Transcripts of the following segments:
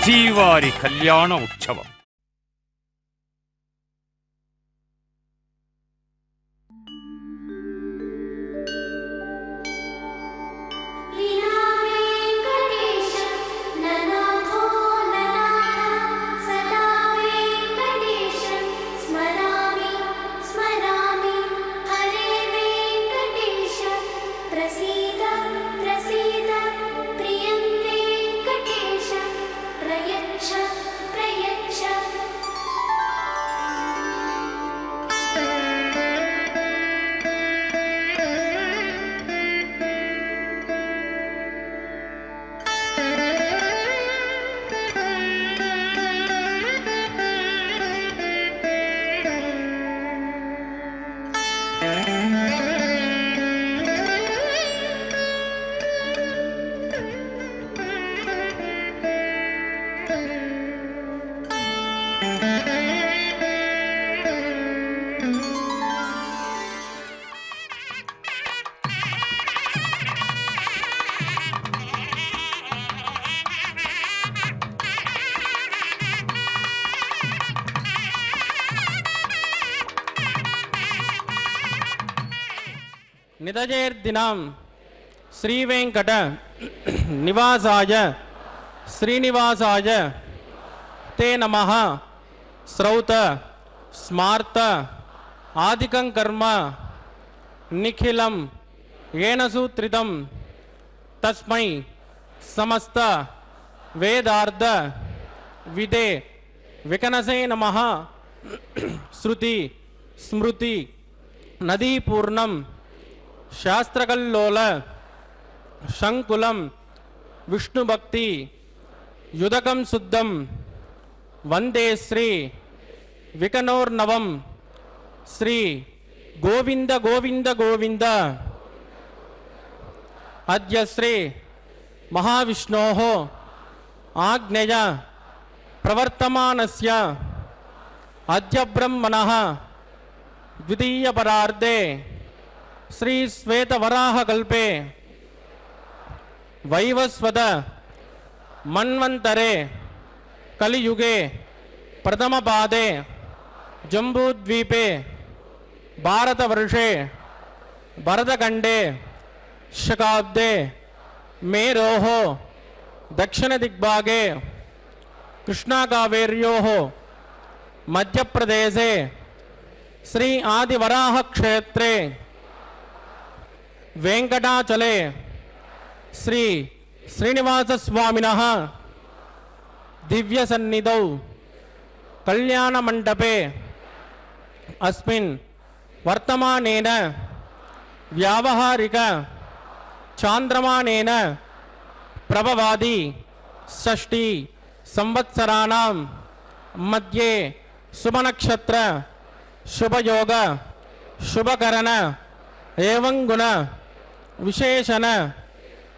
శ్రీవారి కళ్యాణ ఉత్సవం. निदजेर्दिनं श्रीवेंकट निवासाय श्रीनिवासाय ते नमः. श्रौत स्मार्त आदिकं कर्म निखिलं येन सूत्रितं तस्मै समस्त वेदार्थ विदे विकनसे नमः. श्रुति स्मृति नदीपूर्णं शास्त्रकल्लोल शंकुलं विष्णुभक्ति युदकं शुद्धं वंदे श्री विकनोर्नवं. श्री गोविंद गोविंद गोविंद. अद्य श्री महाविष्णोः आज्ञया प्रवर्तमानस्य अद्य ब्रह्मणः द्वितीय परार्धे श्री श्वेतवराह कल्पे वैवस्वत मन्वंतरे कलियुगे प्रथम पादे जम्बूद्वीपे भारतवर्षे भरतखंडे शकाब्दे मेरोः दक्षिण दिग्भागे कृष्णाकावेर्योः मध्यप्रदेशे श्री आदिवराह क्षेत्रे वेंकटाचले श्री श्रीनिवास स्वामिनः दिव्य सन्निधौ कल्याण मंडपे अस्मिन् वर्तमानेन व्यावहारिक चांद्रमानेन प्रभवादि षष्ठी संवत्सराणां मध्ये शुभनक्षत्र शुभयोग शुभकरण एवं गुण विशेषण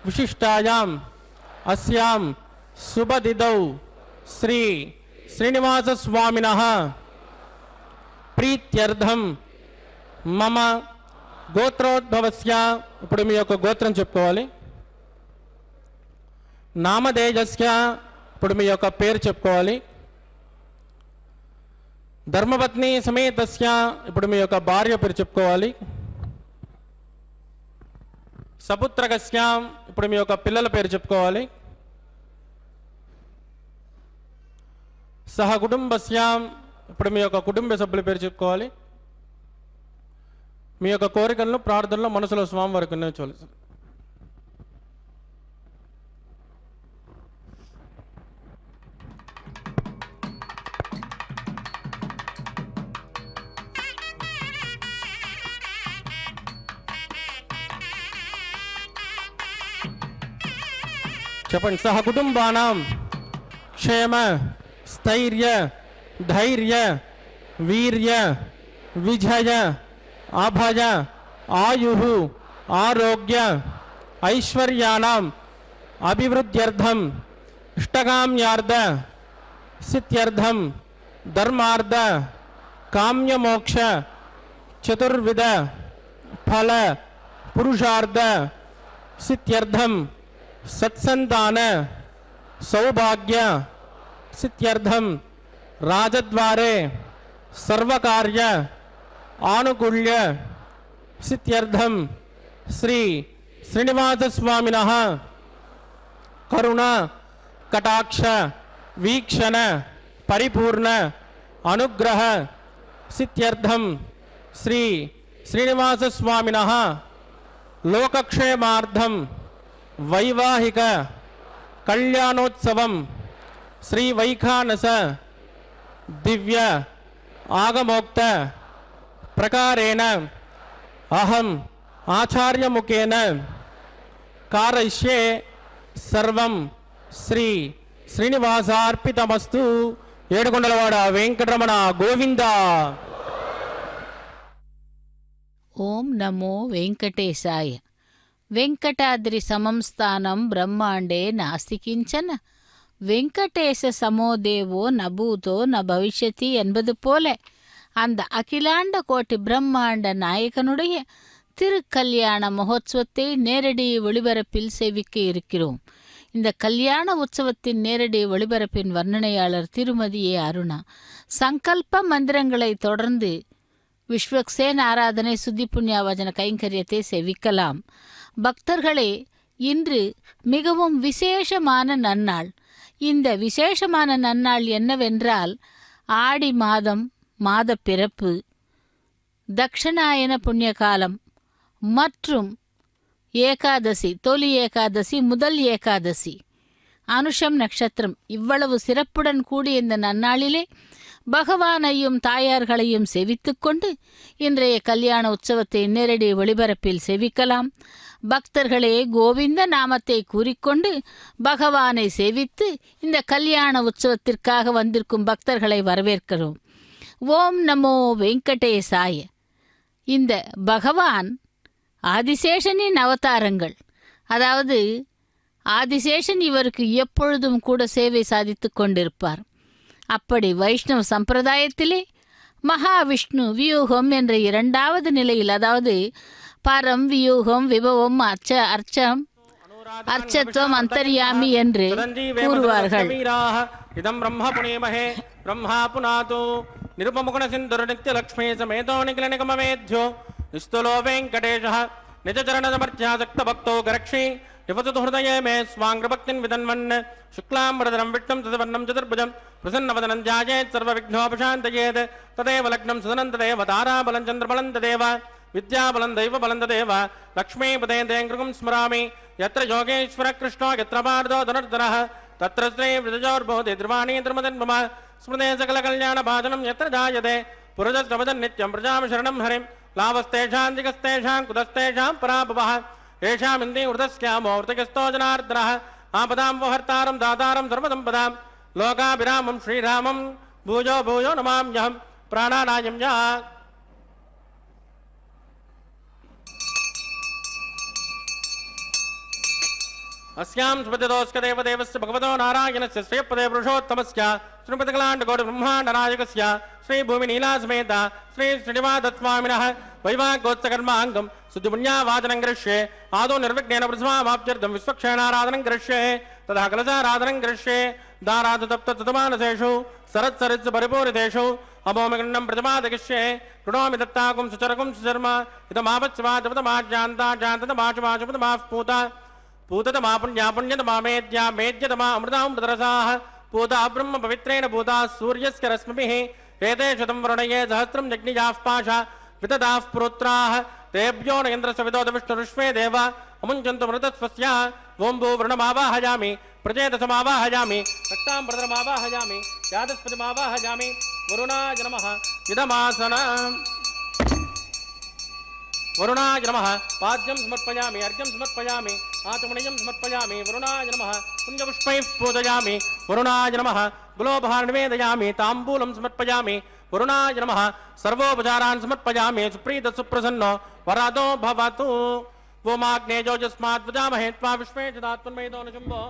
विशिष्टायाम् अस्यां शुभतिथौ श्री श्रीनिवास स्वामिनः प्रीत्यर्थं मम గోత్రోద్భవస్య. ఇప్పుడు మీ యొక్క గోత్రం చెప్పుకోవాలి. నామధేయస్య. ఇప్పుడు మీ యొక్క పేరు చెప్పుకోవాలి. ధర్మపత్ని సమేతస్య. ఇప్పుడు మీ యొక్క భార్య పేరు చెప్పుకోవాలి. సపుత్రకస్య. ఇప్పుడు మీ యొక్క పిల్లల పేరు చెప్పుకోవాలి. సహ కుటుంబస్య. ఇప్పుడు మీ యొక్క కుటుంబ సభ్యుల పేరు చెప్పుకోవాలి. మీ యొక్క కోరికలను ప్రార్థనలో మనసులో స్వామి వారికి విన్నవించాలి. చెప్పండి. సహ కుటుంబానాం క్షేమ స్థైర్య ధైర్య వీర్య విజయ अभय आयुः आरोग्य ऐश्वर्याणाम् अभिवृद्ध्यर्थम इष्टकाम्यार्थ सिद्ध्यर्थम धर्मार्थ काम्य मोक्ष चतुर्विध फल पुरुषार्थ सिद्ध्यर्थम सत्संतान सौभाग्य सिद्ध्यर्थम राजद्वारे सर्वकार्य आनुकूल्य सिद्ध्यर्थम श्री श्रीनिवास स्वामिनः करुणा कटाक्ष वीक्षण परिपूर्ण अनुग्रह सिद्ध्यर्थम श्री श्रीनिवास स्वामिनः लोकक्षेमार्थम वैवाहिक कल्याणोत्सवम श्री वैखानस दिव्य आगमोक्त प्रकारेण अहम आचार्य मुखेन कारयिष्ये सर्वं श्री श्रीनिवासार्पितमस्तु ఏడుకొండలవాడ వెంకటరమణ గోవింద. ఓం నమో వెంకటేశాయ. వెంకటాద్రి సమం స్థానం బ్రహ్మాండే నాస్తి కించన. வெங்கடேச சமோதேவோ நபூதோ ந பவிஷ்யதி என்பது போல அந்த அகிலாண்ட கோட்டி பிரம்மாண்ட நாயகனுடைய திருக்கல்யாண மகோத்சவத்தை நேரடி ஒளிபரப்பில் சேவிக்க இருக்கிறோம். இந்த கல்யாண உற்சவத்தின் நேரடி ஒளிபரப்பின் வர்ணனையாளர் திருமதி ஏ அருணா. சங்கல்ப மந்திரங்களை தொடர்ந்து விஸ்வக்சேன் ஆராதனை சுத்தி புண்ணியாவஜன கைங்கரியத்தை சேவிக்கலாம். பக்தர்களே, இன்று மிகவும் விசேஷமான நன்னாள். இந்த விசேஷமான நன்னாள் என்னவென்றால், ஆடி மாதம் மாத பிறப்பு, தக்ஷணாயன புண்ணிய காலம் மற்றும் ஏகாதசி, தொலி ஏகாதசி, முதல் ஏகாதசி, அனுஷம் நட்சத்திரம். இவ்வளவு சிறப்புடன் கூடிய இந்த நன்னாளிலே பகவானையும் தாயார்களையும் செவித்து கொண்டு இன்றைய கல்யாண உற்சவத்தை நேரடி ஒளிபரப்பில் செவிக்கலாம். பக்தர்களே, கோவிந்த நாமத்தை கூறிக்கொண்டு பகவானை சேவித்து இந்த கல்யாண உற்சவத்திற்காக வந்திருக்கும் பக்தர்களை வரவேற்கிறோம். ஓம் நமோ வெங்கடேசாய. இந்த பகவான் ஆதிசேஷனின் அவதாரங்கள். அதாவது ஆதிசேஷன் இவருக்கு எப்பொழுதும் கூட சேவை சாதித்து கொண்டிருப்பார். அப்படி வைஷ்ணவ சம்பிரதாயத்திலே மகாவிஷ்ணு வியூகம் என்ற இரண்டாவது நிலையில், அதாவது பரம், வியூகம், விபவம், அர்ச்சத்துவம், அந்தர்யாமி என்று கூறுவார்கள். இதம் பிரம்ம புனேமஹே பிரம்மா புனாதோ நிருபமுகுண சிந்துர நித்ய லக்ஷ்மீ சமேதோ நிகில நிகமவேத்யோ நிஸ்துலோ வெங்கடேஷः நிஜச்சரணசமர்த்யாசக்த பக்தோ கரக்ஷி நிவசது ஹிருதயே மே ஸ்வாங்கிரபக்தின் விதன்வன் சுக்லாம்பரதரம் விஷ்ணும் சதவர்ணம் சதுர்புஜம் பிரசன்னவதனம் த்யாஜேத் சர்வவிக்னோபசாந்தயேத் ததேவ லக்னம் சதனம் ததேவ தாராபலம் சந்திரபலம் ததேவ வித்யாபலம் தெய்வபலம் ததேவ லக்ஷ்மீபதே தேங்கிருகம் ஸ்மராமி யத்ர யோகேஸ்வர கிருஷ்ணோ யத்ர பாரதோ தனுர்தரः தத்ர ஸ்ரீ விரஜோர்போதே திருவாணி திருமதன்மம ஸ்மிருதே சகல கல்யாண பாஜனம் யத்ர ஜாயதே புருஜஸ்ரவதன் நித்யம் பிரஜாம சரணம் ஹரிம் लाभस्तेषां जिगस्तेषां कुतस्तेषां पराभवः येषाम् इन्दे उर्धस्यामोऽर्तिकस्तो जनार्दनः आपदां वहर्तारं दातारं सर्वसम्पदां लोकाभिरामं श्रीरामं भूयो भूयो नमाम्यहं प्राणानायं च अस्यां सुपतिदोस्कदेवदेवस्य भगवतो नारायणस्य श्रीपदे पुरुषोत्तमस्य श्रीपतिकलाण्डकोटिब्रह्माण्डनायकस्य श्रीभूमिनीलासमेत श्री श्रीनिवासस्वामिनः वैवाहिकोत्सकर्माङ्गं शुद्धिपुण्यावादनं करिष्ये आदौ निर्विघ्नेन प्रथमावाप्त्यर्थं विश्वक्षेणाराधनं करिष्ये तथा कलशाराधनं करिष्ये दारादतप्ततमानसेषु सरत्सरित्सु परिपूरितेषु अभोमगण्डं प्रतिमादगिष्ये कृणोमि दत्ताकुं सुचरकुं सुचर्म इदमापच्वाजपतमाज्यान्ताजान्ततमाशुमाशुपतमाः पूततमा पुण्यापुण्यतमा मेद्या मेद्यतमा अमृतामृतरसाः पूता ब्रह्म पवित्रेण पूता सूर्यस्य रश्मिभिः एतेषु तं वरुणये सहस्रं जग्निजाः पाशा वितदाः पुरोत्राः तेभ्यो न इन्द्रस्य विदोदविष्णुरुष्वे देव अमुञ्चन्तु मृतस्वस्याः ओं भू वरुणमावाहयामि प्रचेतसमावाहयामि रक्तां प्रदरमावाहयामि यादस्पतिमावाहयामि वरुणाय नमः इदमासनम् वरुणाय नमः पाद्यं समर्पयामि अर्घ्यं समर्पयामि आचमनीयं समर्पयामि वरुणाय नमः पुण्यपुष्पैः पूजयामि वरुणाय नमः गुलोपहारं निवेदयामि ताम्बूलं समर्पयामि वरुणाय नमः सर्वोपचारान् समर्पयामि सुप्रीतः सुप्रसन्नो वरादो भवतु वोमाग्नेजोजस्माद्वजामहे त्वा विश्वे चिदात्मन्मयितो न शम्भो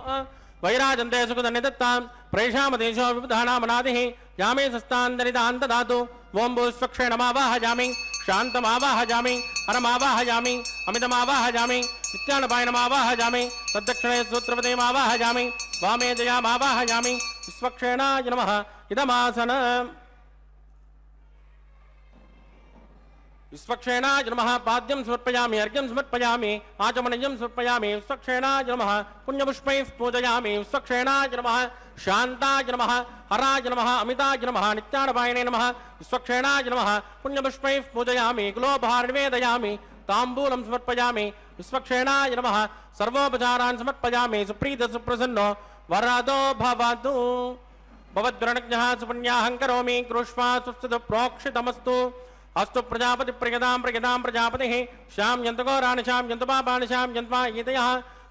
वैराजन्ते सुखदन्यदत्तां प्रेषामदेशो विबुधानामनादिः यामे सस्तान्दनिदान् ददातु ओं भूस्वक्षेणमावाहयामि शान्तमावाहयामि हरमावाहयामि अमितमावाहयामि नित्यानपायनमावाहयामि तद्दक्षिणे सूत्रपदेमावाहयामि वामे जयामावाहयामि विश्वक्षेणाय नमः इदमासनम् विश्वक्षेणाय नमः पाद्यं समर्पयामि अर्घ्यं समर्पयामि आचमनीयं समर्पयामि विश्वक्षेणाय नमः पुण्यपुष्पैः पूजयामि विश्वक्षेणाय नमः शान्ताय नमः हराय नमः अमिताय नमः नित्यानपायिने नमः विश्वक्षेणाय नमः पुण्यपुष्पैः पूजयामि कुलोपहार निवेदयामि ताम्बूलं समर्पयामि विश्वक्षेणाय नमः सर्वोपचारान् समर्पयामि सुप्रीत सुप्रसन्नो वरदो भवतु भवद्गुणज्ञः सुपुण्याहं करोमि कृष्वा सुस्तु प्रोक्षितमस्तु अस्तु प्रजापति प्रयदां प्रजापतिः श्याम यन्तगोराणि श्याम यन्तपापाणि श्याम यन्त्वा गीतयः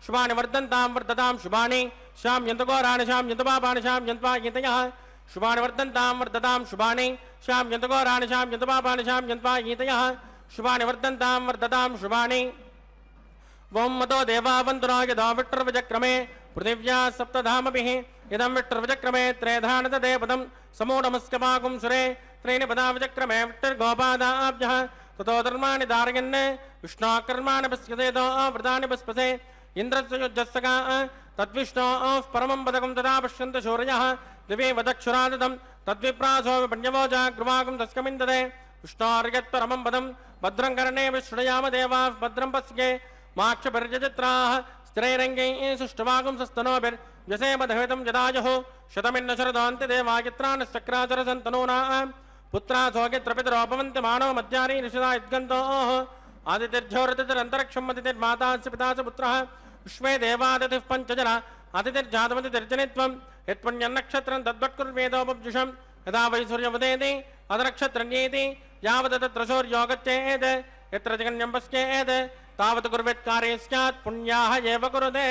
शुभानि वर्धन्तां वर्धतां शुभानि श्याम यन्तगोराणि श्याम यन्तपापाणि श्याम यन्त्वा गीतयः शुभानि वर्धन्तां वर्धतां शुभानि श्याम यन्तगोराणि श्याम यन्तपापाणि श्याम यन्त्वा गीतयः शुभानि वर्धन्तां वर्धतां शुभानि वों मतो देवावन्तुना यदा विट्टर्वजक्रमे पृथिव्या सप्तधामभिः इदं विट्टर्वजक्रमे त्रयधानतदे पदं समूढमस्कपाकुं सुरे त्रीणि पदावचक्रमे विट्टर्गोपादाभ्यः ततो धर्माणि धारयन् विष्णोकर्माणि पश्यसेतो व्रतानि पस्पसे इन्द्रस्य युज्जस्सका तद्विष्णोः परमं पदकं तदा पश्यन्त शौर्यः दिवे वदक्षुरादतं तद्विप्रासो विपण्यवोजा गृवाकं तस्कमिन्दते विष्णोर्यत्परमं पदं भद्रं कर्णे विश्रुयाम देवाः भद्रं पश्ये माक्षपर्यचित्राः स्थिरैरङ्गैः सुष्ठुवागुं सस्तनोभिर्व्यसेमधवितं यदायुः शतमिन्न शरदान्ति देवागित्रानश्चक्राचरसन्तनूनाः पुत्रा सौगित्रपितरोपवन्ति मानव मध्यानि ऋषिदा यद्गन्तोः आदितिर्झोरतिरन्तरिक्षं मतिर्मातास्य पिता च पुत्रः विश्वे देवादितिः पञ्चजना आदितिर्जातमतिर्जनित्वं यत्पुण्यन्नक्षत्रं तद्वत्कुर्वेदोपजुषं यदा वै सूर्यमुदेति अदनक्षत्रण्येति यावत् तत्र शौर्यो गच्छेत् यत्र जगन्यं पश्येत् तावत् कुर्वेत्कार्ये स्यात् पुण्याः एव कुरुते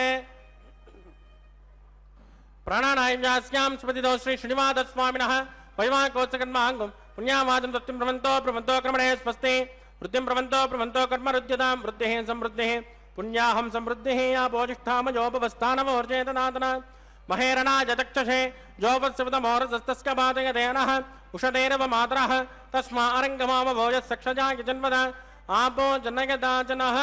प्राणानायम्यास्यां स्मृतिदो श्री श्रीनिवासस्वामिनः वैवाहिकोत्सकर्माङ्गं पुण्यावादं तत्त्वं प्रवन्तो क्रमणे स्वस्ति वृद्धिं प्रवन्तो कर्मरुद्यतां वृद्धिः समृद्धिः पुण्याहं समृद्धिः यापोजिष्ठामयोपवस्थानमोर्जेतनादन महेरणाय चक्षसे जोपस्यवतमोरसस्तस्य पातयतेनः उषतेरव मातरः तस्मा अरङ्गमामभोजसक्षजाय जन्मद आपो जनयदाचनः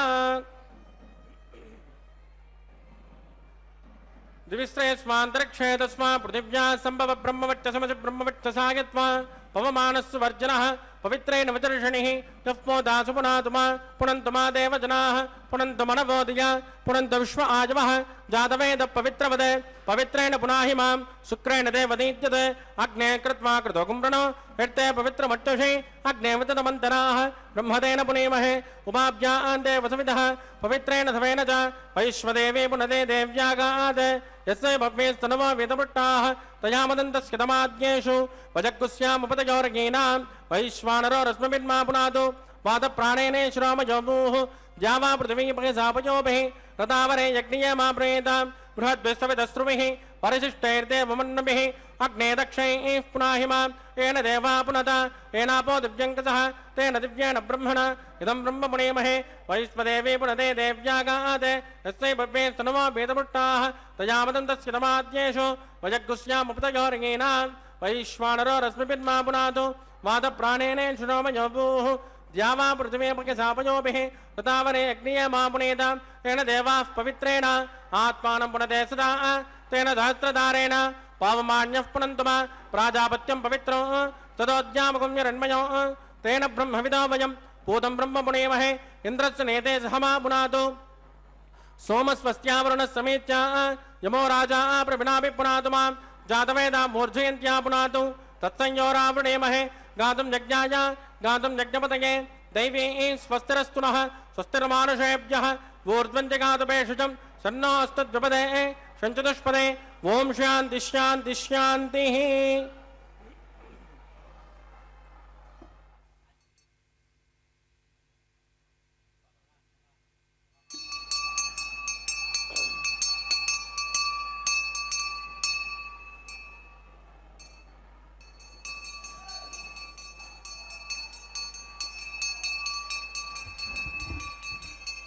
दिविश्रेष्मान्तरिक्षे तस्मा पृथिव्या सम्भव ब्रह्मवक्षसमसि ब्रह्मवक्षसायत्वा पवमानस्सु वर्जनः पवित्रेण वचर्षणिः तस्मोदासु पुनातुमा पुनन्तुमा देवजनाः पुनन्तुमनवोदय पुनन्त विश्व आजवः जातवेद पवित्रवद पवित्रेण पुनाहि मां शुक्रेण देवदीत्यते अग्ने कृत्वा कृतोकुम्भ्रणो यत्ते पवित्रमट्टुषे अग्ने वतनमन्तराः ब्रह्मतेन पुनीमहे उपाभ्यान्ते वसविदः पवित्रेण सवेन च वैश्वदेवे पुनदे देव्यागात् यस्य भव्ये स्तनवो वेदपुट्टाः तया मदन्तस्य तमाद्येषु वजग्गुस्यामुपतयोर्गीनां वैश्वानरो रश्मिर्मा पुनातु वादप्राणेने श्रामजोभूः द्यावा पृथिवीपहे सापयोभिः रतावरे यज्ञियमा प्रेतां बृहद्भिस्तविदस्रुभिः परिशिष्टैर्देवमन्नभिः अग्ने दक्षैः पुनाहिमां येन देवा पुनत येनापो दिव्यङ्कसः तेन दिव्येन ब्रह्मण इदं ब्रह्म पुणेमहे वैश्वदेवी पुनते देव्यागात् यस्यै भव्ये स्तनवो वेदपुट्टाः तया मदन्तस्य तमाद्येषु वजग्गुस्यामुपतयोर्गीनां वैश्वानरो रश्मिर्मा पुनातु वादप्राणेन श्रोमयोभूः द्यावा पृथिवीपके सापयोभिः ततावरे अग्नियमा पुनेतां तेन देवाः पवित्रेण आत्मानं पुनते सदा तेन सहस्रधारेण पावमान्यः पुनन्तुमा प्राजापत्यं पवित्रो तदोद्यामकुम्यरण्मयो तेन ब्रह्मविदो वयं पूतं ब्रह्म पुणेमहे इन्द्रस्य नेते सहमा पुनातु सोमस्वस्यावरुणः समेत्य यमो राजा प्रभिनाभि पुनातु मां जातवेदा मूर्धयन्त्या पुनातु तत्संयोरावृणेमहे गातुं यज्ञाय गातुं यज्ञपतये दैवी स्वस्तिरस्तु नः स्वस्तिर्मानुषेभ्यः ऊर्ध्वं जगातुपेषुजं सन्नोऽस्तद्विपदे शञ्चतुष्पदे ओम शांति शांति शांति।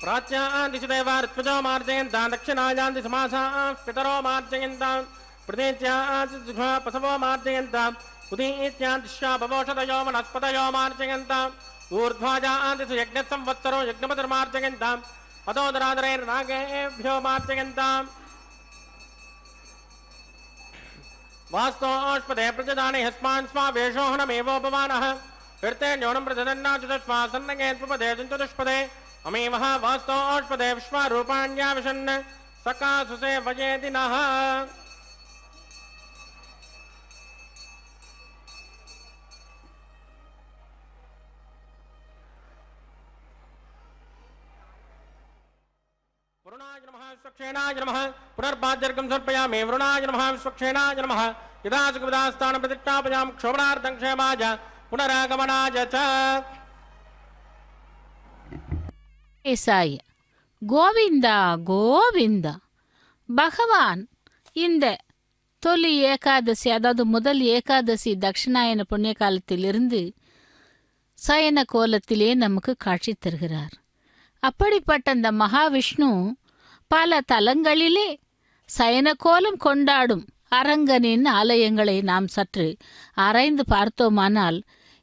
प्राच्यां दिशि देवा ऋत्विजो मार्जयन्तां दक्षिणायां दिशि मासाः पितरो मार्जयन्तां प्रदेच्यां पशवो मार्जयन्तां उदीत्यां दिश्या भवोषधयो वनस्पतयो मार्जयन्ताम् ऊर्ध्वाजां दिशि यज्ञसंवत्सरो यज्ञपतिर्मार्जयन्ताम् अतोदरादरैर्नागेभ्यो मार्जयन्ताम् वास्तोष्पदे प्रजदाने हस्मान् स्वा वेषोहनमेवोपमानः कीर्ते न्यूनं प्रजदन्नाचुतस्मा सन्नगेत्पदे चतुष्पदे अमेवः वास्तोष्पदे विश्वारूपाण्याविशन् सकासुसे वजेति नः वरुणाय नमः स्वक्षेणाय नमः पुनर्बाध्यर्गं समर्पयामि वरुणाय नमः स्वक्षेणाय नमः यदा सुखदास्थानं प्रतिष्ठापयां क्षोभनार्थं क्षेमाय पुनरागमनाय च ஏசாய கோவிந்தா கோவிந்தா. பகவான் இந்த தொலி ஏகாதசி, அதாவது முதல் ஏகாதசி தட்சிணாயன புண்ணிய காலத்திலிருந்து சயன கோலத்திலே நமக்கு காட்சி தருகிறார். அப்படிப்பட்ட அந்த மகாவிஷ்ணு பல தலங்களிலே சயன கோலம் கொண்டாடும் அரங்கனின் ஆலயங்களை நாம் சற்று ஆராய்ந்து பார்த்தோமானால்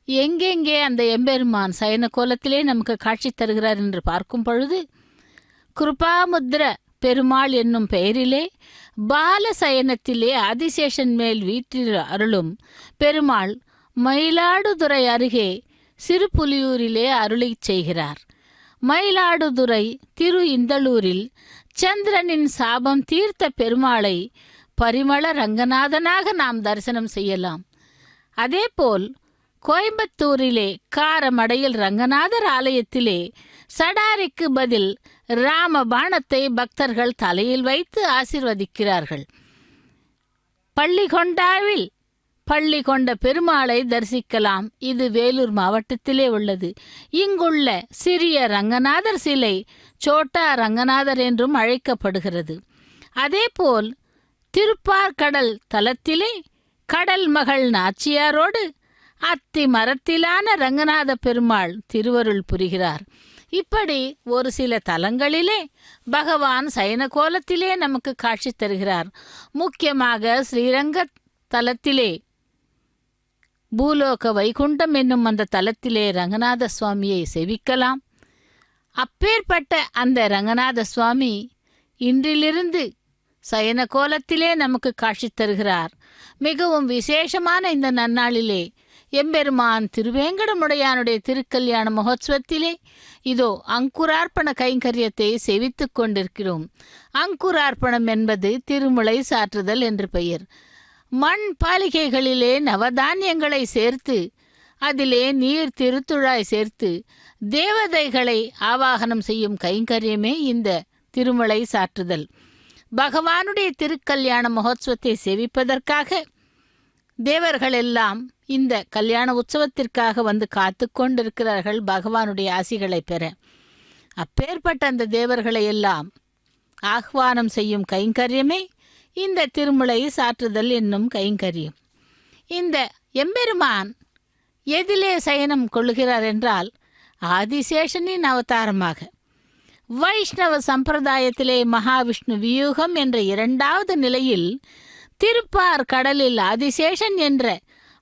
எங்கெங்கே அந்த எம்பெருமான் சயன கோலத்திலே நமக்கு காட்சி தருகிறார் என்று பார்க்கும் பொழுது, கிருபாமுத்ர பெருமாள் என்னும் பெயரிலே பால சயனத்திலே ஆதிசேஷன் மேல் வீற்றிரு அருளும் பெருமாள் மயிலாடுதுறை அருகே சிறுபுலியூரிலே அருளிச் செய்கிறார். மயிலாடுதுறை திரு இந்தளூரில் சந்திரனின் சாபம் தீர்த்த பெருமாளை பரிமள ரங்கநாதனாக நாம் தரிசனம் செய்யலாம். அதேபோல் கோயம்புத்தூரிலே காரமடையில் ரங்கநாதர் ஆலயத்திலே சடாரிக்கு பதில் ராம பாணத்தை பக்தர்கள் தலையில் வைத்து ஆசிர்வதிக்கிறார்கள். பள்ளிகொண்டாவில் பள்ளி கொண்ட பெருமாளை தரிசிக்கலாம். இது வேலூர் மாவட்டத்திலே உள்ளது. இங்குள்ள சிறிய ரங்கநாதர் சிலை சோட்டா ரங்கநாதர் என்றும் அழைக்கப்படுகிறது. அதேபோல் திருப்பார்கடல் தலத்திலே கடல் மகள் நாச்சியாரோடு அத்தி மரத்திலான ரங்கநாத பெருமாள் திருவருள் புரிகிறார். இப்படி ஒரு சில தலங்களிலே பகவான் சயன கோலத்திலே நமக்கு காட்சி தருகிறார். முக்கியமாக ஸ்ரீரங்க தலத்திலே பூலோக வைகுண்டம் என்னும் அந்த தலத்திலே ரங்கநாத சுவாமியை சேவிக்கலாம். அப்பேற்பட்ட அந்த ரங்கநாத சுவாமி இன்றிலிருந்து சயன கோலத்திலே நமக்கு காட்சி தருகிறார். மிகவும் விசேஷமான இந்த நன்னாளிலே எம்பெருமான் திருவேங்கடமுடையானுடைய திருக்கல்யாண மகோத்சவத்திலே இதோ அங்குரார்ப்பண கைங்கரியத்தை சேவித்துக் கொண்டிருக்கிறோம். அங்குரார்ப்பணம் என்பது திருமுலை சாற்றுதல் என்று பெயர். மண் பாலிகைகளிலே நவதானியங்களை சேர்த்து அதிலே நீர் திருத்துழாய் சேர்த்து தேவதைகளை ஆவாகனம் செய்யும் கைங்கரியமே இந்த திருமுலை சாற்றுதல். பகவானுடைய திருக்கல்யாண மகோத்சவத்தை சேவிப்பதற்காக தேவர்கள் எல்லாம் இந்த கல்யாண உற்சவத்திற்காக வந்து காத்து கொண்டிருக்கிறார்கள் பகவானுடைய ஆசிகளை பெற. அப்பேற்பட்ட அந்த தேவர்களை எல்லாம் ஆஹ்வானம் செய்யும் கைங்கரியமே இந்த திருமுலை சாற்றுதல் என்னும் கைங்கரியம். இந்த எம்பெருமான் எதிலே சயனம் கொள்ளுகிறார் என்றால் ஆதிசேஷனின் அவதாரமாக. வைஷ்ணவ சம்பிரதாயத்திலே மகாவிஷ்ணு வியூகம் என்ற இரண்டாவது நிலையில் திருப்பார் கடலில் ஆதிசேஷன் என்ற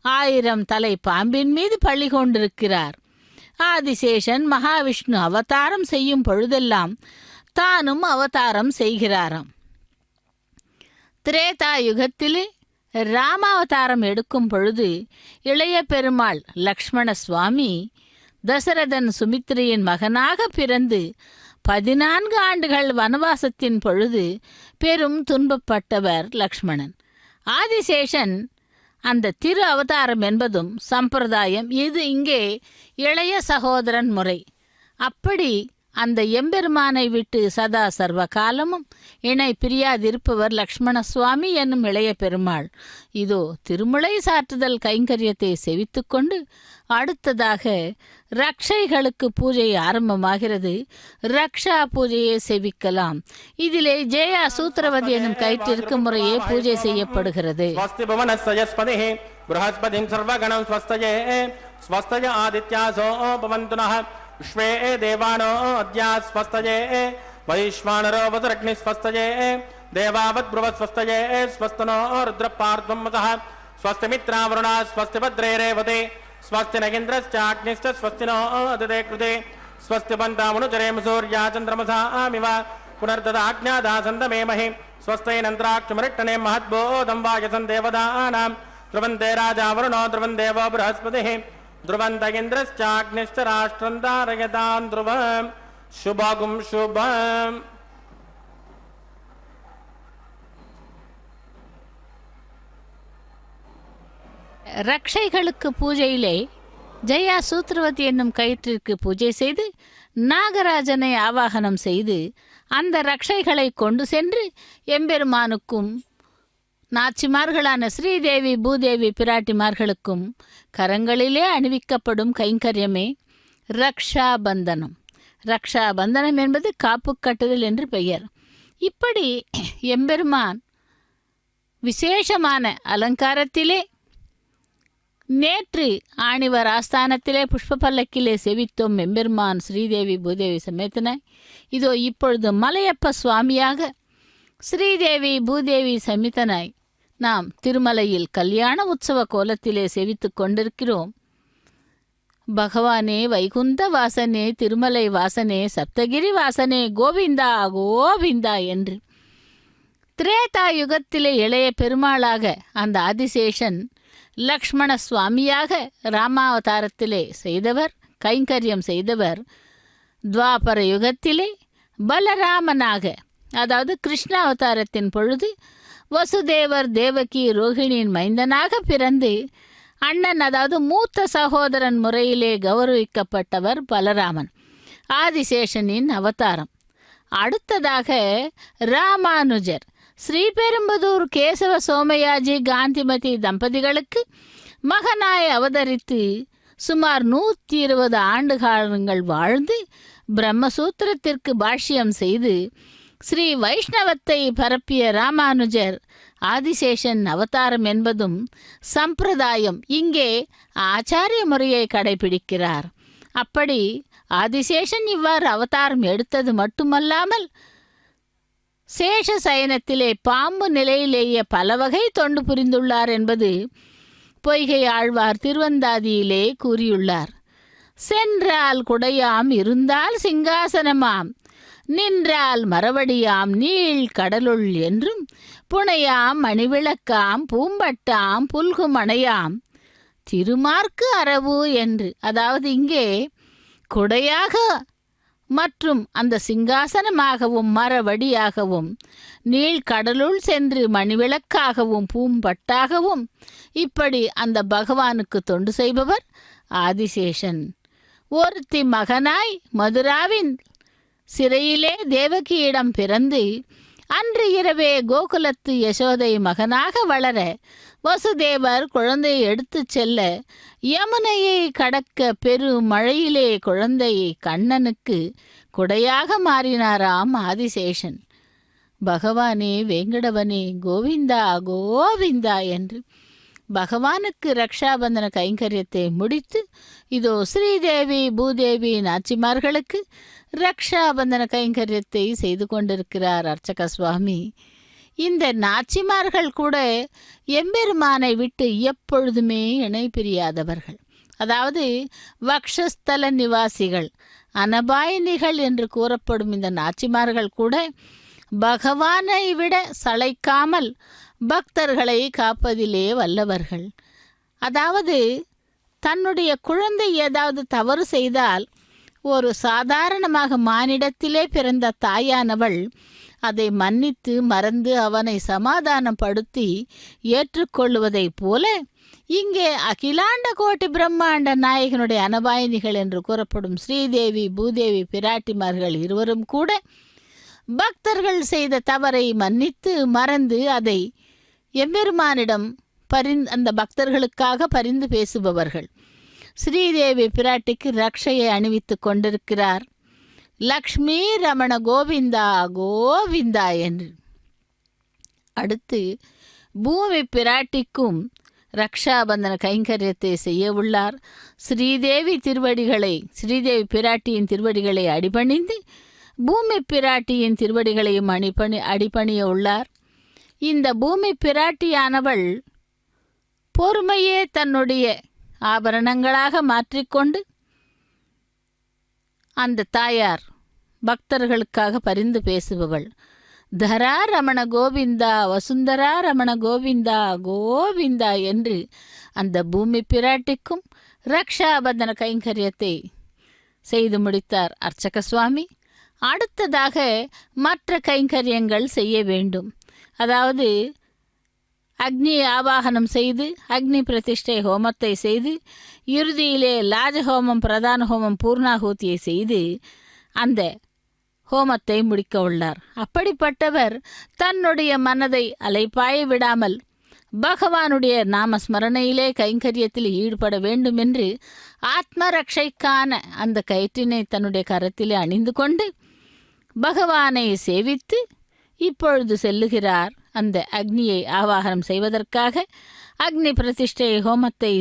1000 தலை பாம்பின் மீது பள்ளி கொண்டிருக்கிறார். ஆதிசேஷன் மகாவிஷ்ணு அவதாரம் செய்யும் பொழுதெல்லாம் தானும் அவதாரம் செய்கிறாராம். திரேதா யுகத்திலே ராமாவதாரம் எடுக்கும் பொழுது இளைய பெருமாள் லக்ஷ்மண சுவாமி தசரதன் சுமித்திரையின் மகனாக பிறந்து 14 ஆண்டுகள் வனவாசத்தின் பொழுது பெரும் துன்பப்பட்டவர் லக்ஷ்மணன். ஆதிசேஷன் அந்த திரு அவதாரம் என்பதும் சம்பிரதாயம். இது இங்கே இளைய சகோதரன் முறை. அப்படி அந்த எம்பெருமானை விட்டு சதா சர்வ காலமும் இணை பிரியாதிருப்பவர் லக்ஷ்மண சுவாமி என்னும் இளைய பெருமாள். இதோ திருமுலை சாற்றுதல் கைங்கரியத்தை செவித்து கொண்டு அடுத்ததாக ரக்ஷைகளுக்கு பூஜை ஆரம்பமாகிறது. ரக்ஷா பூஜையை செவிக்கலாம். இதிலே ஜெயா சூத்திரவதி எனும் கயிற்றிற்கு முறையே பூஜை செய்யப்படுகிறது. विश्वे देवानो अद्या स्वस्तये वैश्वानरो वसुरग्नि स्वस्तये देवावद्ब्रुवत् स्वस्तये स्वस्तनो रुद्रपार्ध्वं वसः स्वस्तिमित्रावरुणा स्वस्ति भद्रे रेवते स्वस्ति नगेन्द्रश्चाग्निश्च स्वस्तिनो अदते कृते स्वस्ति पन्तामनुचरेम सूर्या चन्द्रमसा आमिव पुनर्ददाज्ञादासन्दमेमहि स्वस्तेनन्त्राक्षमरिष्टने महद्बोधं वायसन् देवदानां ध्रुवन्ते राजा वरुणो ध्रुवन् देवो बृहस्पतिः ध्रुवन्त इन्द्रश्चाग्निश्च राष्ट्रं धारयतां ध्रुवम् शुभगुं शुभम्. ரக்ஷைகளுக்கு பூஜையிலே ஜெயா சூத்ரவதி என்னும் கயிற்றிற்கு பூஜை செய்து நாகராஜனை ஆவாகனம் செய்து அந்த ரக்ஷைகளை கொண்டு சென்று எம்பெருமானுக்கும் நாச்சிமார்களான ஸ்ரீதேவி பூதேவி பிராட்டிமார்களுக்கும் கரங்களிலே அணிவிக்கப்படும் கைங்கரியமே ரக்ஷாபந்தனம். ரக்ஷாபந்தனம் என்பது காப்பு கட்டுதல் என்று பெயர். இப்படி எம்பெருமான் விசேஷமான அலங்காரத்திலே நேற்று ஆணிவர் ஆஸ்தானத்திலே புஷ்ப பல்லக்கிலே செவித்தோம் எம்பெருமான் ஸ்ரீதேவி பூதேவி சமேத்தனாய். இதோ இப்பொழுது மலையப்ப சுவாமியாக ஸ்ரீதேவி பூதேவி சமித்தனாய் நாம் திருமலையில் கல்யாண உற்சவ கோலத்திலே செவித்து கொண்டிருக்கிறோம். பகவானே வைகுந்த வாசனே திருமலை வாசனே சப்தகிரி வாசனே கோவிந்தா கோவிந்தா என்று திரேதா யுகத்திலே இளைய பெருமாளாக அந்த ஆதிசேஷன் லக்ஷ்மண சுவாமியாக ராமாவதாரத்திலே செய்தவர், கைங்கரியம் செய்தவர். துவாபர யுகத்திலே பலராமனாக, அதாவது கிருஷ்ணாவதாரத்தின் பொழுது வசுதேவர் தேவகி ரோஹிணியின் மைந்தனாக பிறந்து அண்ணன், அதாவது மூத்த சகோதரன் முறையிலே கௌரவிக்கப்பட்டவர் பலராமன், ஆதிசேஷனின் அவதாரம். அடுத்ததாக ராமானுஜர் ஸ்ரீபெரும்புதூர் கேசவ சோமயாஜி காந்திமதி தம்பதிகளுக்கு மகனாய் அவதரித்து சுமார் 120 ஆண்டு காலங்கள் வாழ்ந்து பிரம்மசூத்திரத்திற்கு பாஷ்யம் செய்து ஸ்ரீ வைஷ்ணவத்தை பரப்பிய ராமானுஜர் ஆதிசேஷன் அவதாரம் என்பதும் சம்பிரதாயம். இங்கே ஆச்சாரிய முறையை கடைபிடிக்கிறார். அப்படி ஆதிசேஷன் இவ்வாறு அவதாரம் எடுத்தது மட்டுமல்லாமல் சேஷ சயனத்திலே பாம்பு நிலையிலேயே பல வகை தொண்டு புரிந்துள்ளார் என்பது பொய்கை ஆழ்வார் திருவந்தாதியிலே கூறியுள்ளார். சென்றால் குடையாம், இருந்தால் சிங்காசனமாம், நின்றால் மரவடியாம், நீள் கடலுள் என்றும், புனையாம் மணிவிளக்காம், பூம்பட்டாம், புல்கும் அணையாம், திருமார்க்கு அரவு என்று. அதாவது இங்கே குடையாக மற்றும் அந்த சிங்காசனமாகவும் மரவடியாகவும் நீழ்கடலுள் சென்று மணிவிளக்காகவும் பூம்பட்டாகவும் இப்படி அந்த பகவானுக்கு தொண்டு செய்பவர் ஆதிசேஷன். ஒருத்தி மகனாய் மதுராவின் சிறையிலே தேவகியிடம் பிறந்து அன்று இரவே கோகுலத்து யசோதை மகனாக வளர வசுதேவர் குழந்தையை எடுத்துச் செல்ல யமுனையை கடக்க பெரு மழையிலே குழந்தையை கண்ணனுக்கு குடையாக மாறினாராம் ஆதிசேஷன். பகவானே வேங்கடவனே கோவிந்தா கோவிந்தா என்று பகவானுக்கு ரக்ஷாபந்தன கைங்கரியத்தை முடித்து இதோ ஸ்ரீதேவி பூதேவி நாச்சிமார்களுக்கு ரக்ஷாபந்தன கைங்கரியத்தை செய்து கொண்டிருக்கிறார் அர்ச்சக சுவாமி. இந்த நாச்சிமார்கள் கூட எம்பெருமானை விட்டு எப்பொழுதுமே இணை பிரியாதவர்கள். அதாவது வக்ஷஸ்தல நிவாசிகள், அனபாயினிகள் என்று கூறப்படும் இந்த நாச்சிமார்கள் கூட பகவானை விட சளைக்காமல் பக்தர்களை காப்பதிலே வல்லவர்கள். அதாவது தன்னுடைய குழந்தை ஏதாவது தவறு செய்தால் ஒரு சாதாரணமாக மானிடத்திலே பிறந்த தாயானவள் அதை மன்னித்து மறந்து அவனை சமாதானப்படுத்தி ஏற்றுக்கொள்வதைப் போல இங்கே அகிலாண்ட கோட்டி பிரம்மாண்ட நாயகனுடைய அனபாயினிகள் என்று கூறப்படும் ஸ்ரீதேவி பூதேவி பிராட்டிமார்கள் இருவரும் கூட பக்தர்கள் செய்த தவறை மன்னித்து மறந்து அதை எம்பெருமானிடம் அந்த பக்தர்களுக்காக பரிந்து பேசுபவர்கள். ஸ்ரீதேவி பிராட்டிக்கு ரக்ஷையை அணிவித்து கொண்டிருக்கிறார். லக்ஷ்மி ரமண கோவிந்தா கோவிந்தா என்று. அடுத்து பூமி பிராட்டிக்கும் ரக்ஷாபந்தன கைங்கரியத்தை செய்ய உள்ளார். ஸ்ரீதேவி ஸ்ரீதேவி பிராட்டியின் திருவடிகளை அடிபணிந்து பூமி பிராட்டியின் திருவடிகளையும் அடிபணிய உள்ளார். இந்த பூமி பிராட்டியானவள் பொறுமையே தன்னுடைய ஆபரணங்களாக மாற்றிக்கொண்டு அந்த தாயார் பக்தர்களுக்காக பரிந்து பேசுபவள். தரா ரமண கோவிந்தா, வசுந்தரா ரமண கோவிந்தா, கோவிந்தா என்று அந்த பூமி பிராட்டிக்கும் ரக்ஷாபந்தன கைங்கரியத்தை செய்து முடித்தார் அர்ச்சக சுவாமி. அடுத்ததாக மற்ற கைங்கரியங்கள் செய்ய வேண்டும். அதாவது அக்னி ஆவாகனம் செய்து அக்னி பிரதிஷ்டை ஹோமத்தை செய்து இறுதியிலே லாஜஹோமம், பிரதான ஹோமம், பூர்ணாகூத்தியை செய்து அந்த ஹோமத்தை முடிக்க உள்ளார். அப்படிப்பட்டவர் தன்னுடைய மனதை அலைப்பாய விடாமல் பகவானுடைய நாமஸ்மரணையிலே கைங்கரியத்தில் ஈடுபட வேண்டும் என்று ஆத்மரட்சைக்கான அந்த கயிற்றினை தன்னுடைய கரத்திலே அணிந்து கொண்டு பகவானை சேவித்து இப்பொழுது செல்லுகிறார் அந்த அக்னியை ஆவாகனம் செய்வதற்காக. அக்னி பிரதிஷ்டை ஹோமத்தை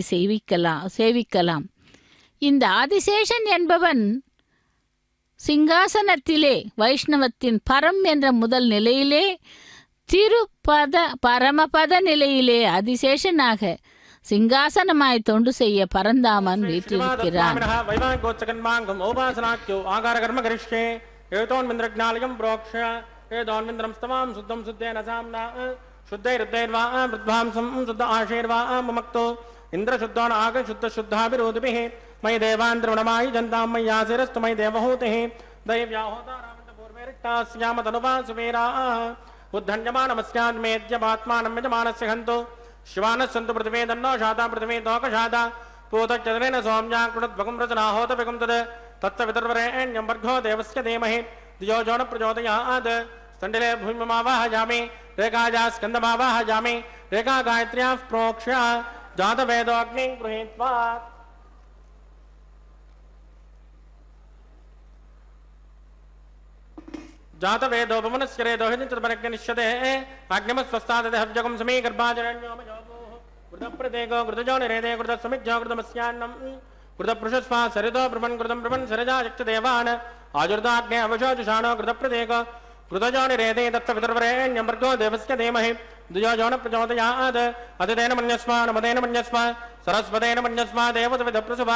சேவிக்கலாம். இந்த ஆதிசேஷன் என்பவன் சிங்காசனத்திலே வைஷ்ணவத்தின் பரம் என்ற முதல் நிலையிலே திருப்பத பரமபத நிலையிலே அதிசேஷனாக சிங்காசனமாய் தொண்டு செய்ய பரந்தாமன் வீற்றிருக்கிறான். मयि देवांद्रवणमायि जन्तां मय्यासिरस्तु मयि देवहूतिः दैव्याहोतारामन्तपूर्वेरिष्टास्यामतनुवासुवीराः उद्धन्यमानमस्यान्मेद्यमात्मानं यजमानस्य हन्तु शिवानः सन्तु पृथिवे तन्नो शाता पृथिवे तोकशाता पूतच्चदनेन सौम्यां कृणद्वगं रचनाहोत विगं तद् तत्सवितुर्वरेण्यं भर्गो देवस्य धीमहि धियो जो न प्रचोदयात् स्तण्डिले भूमिमावाहयामि रेखाया स्कन्दमावाहयामि रेखा गायत्र्याः प्रोक्ष्य जातवेदोऽग्निं गृहीत्वा जातवेदोपमनस्करेदो हितमनग्निश्यते आग्निमस्वस्तादते हव्यकं समी गर्भाजरण्योमयोगोः कृतप्रदेको कृतजो निरेदे कृतसमिज्जो कृतमस्यान्नं कृतपृषस्वा सरितो ब्रह्मन् सरिजा यक्षदेवान् आजुर्दाग्ने अवशोजुषाणो कृतप्रदेको कृतजो निरेदे तत्सवितुर्वरेण्यं भर्गो देवस्य धीमहि धियो जो न प्रचोदयात् अतितेन मन्यस्व नमतेन मन्यस्व सरस्वतेन मन्यस्व देवसविदप्रसुभ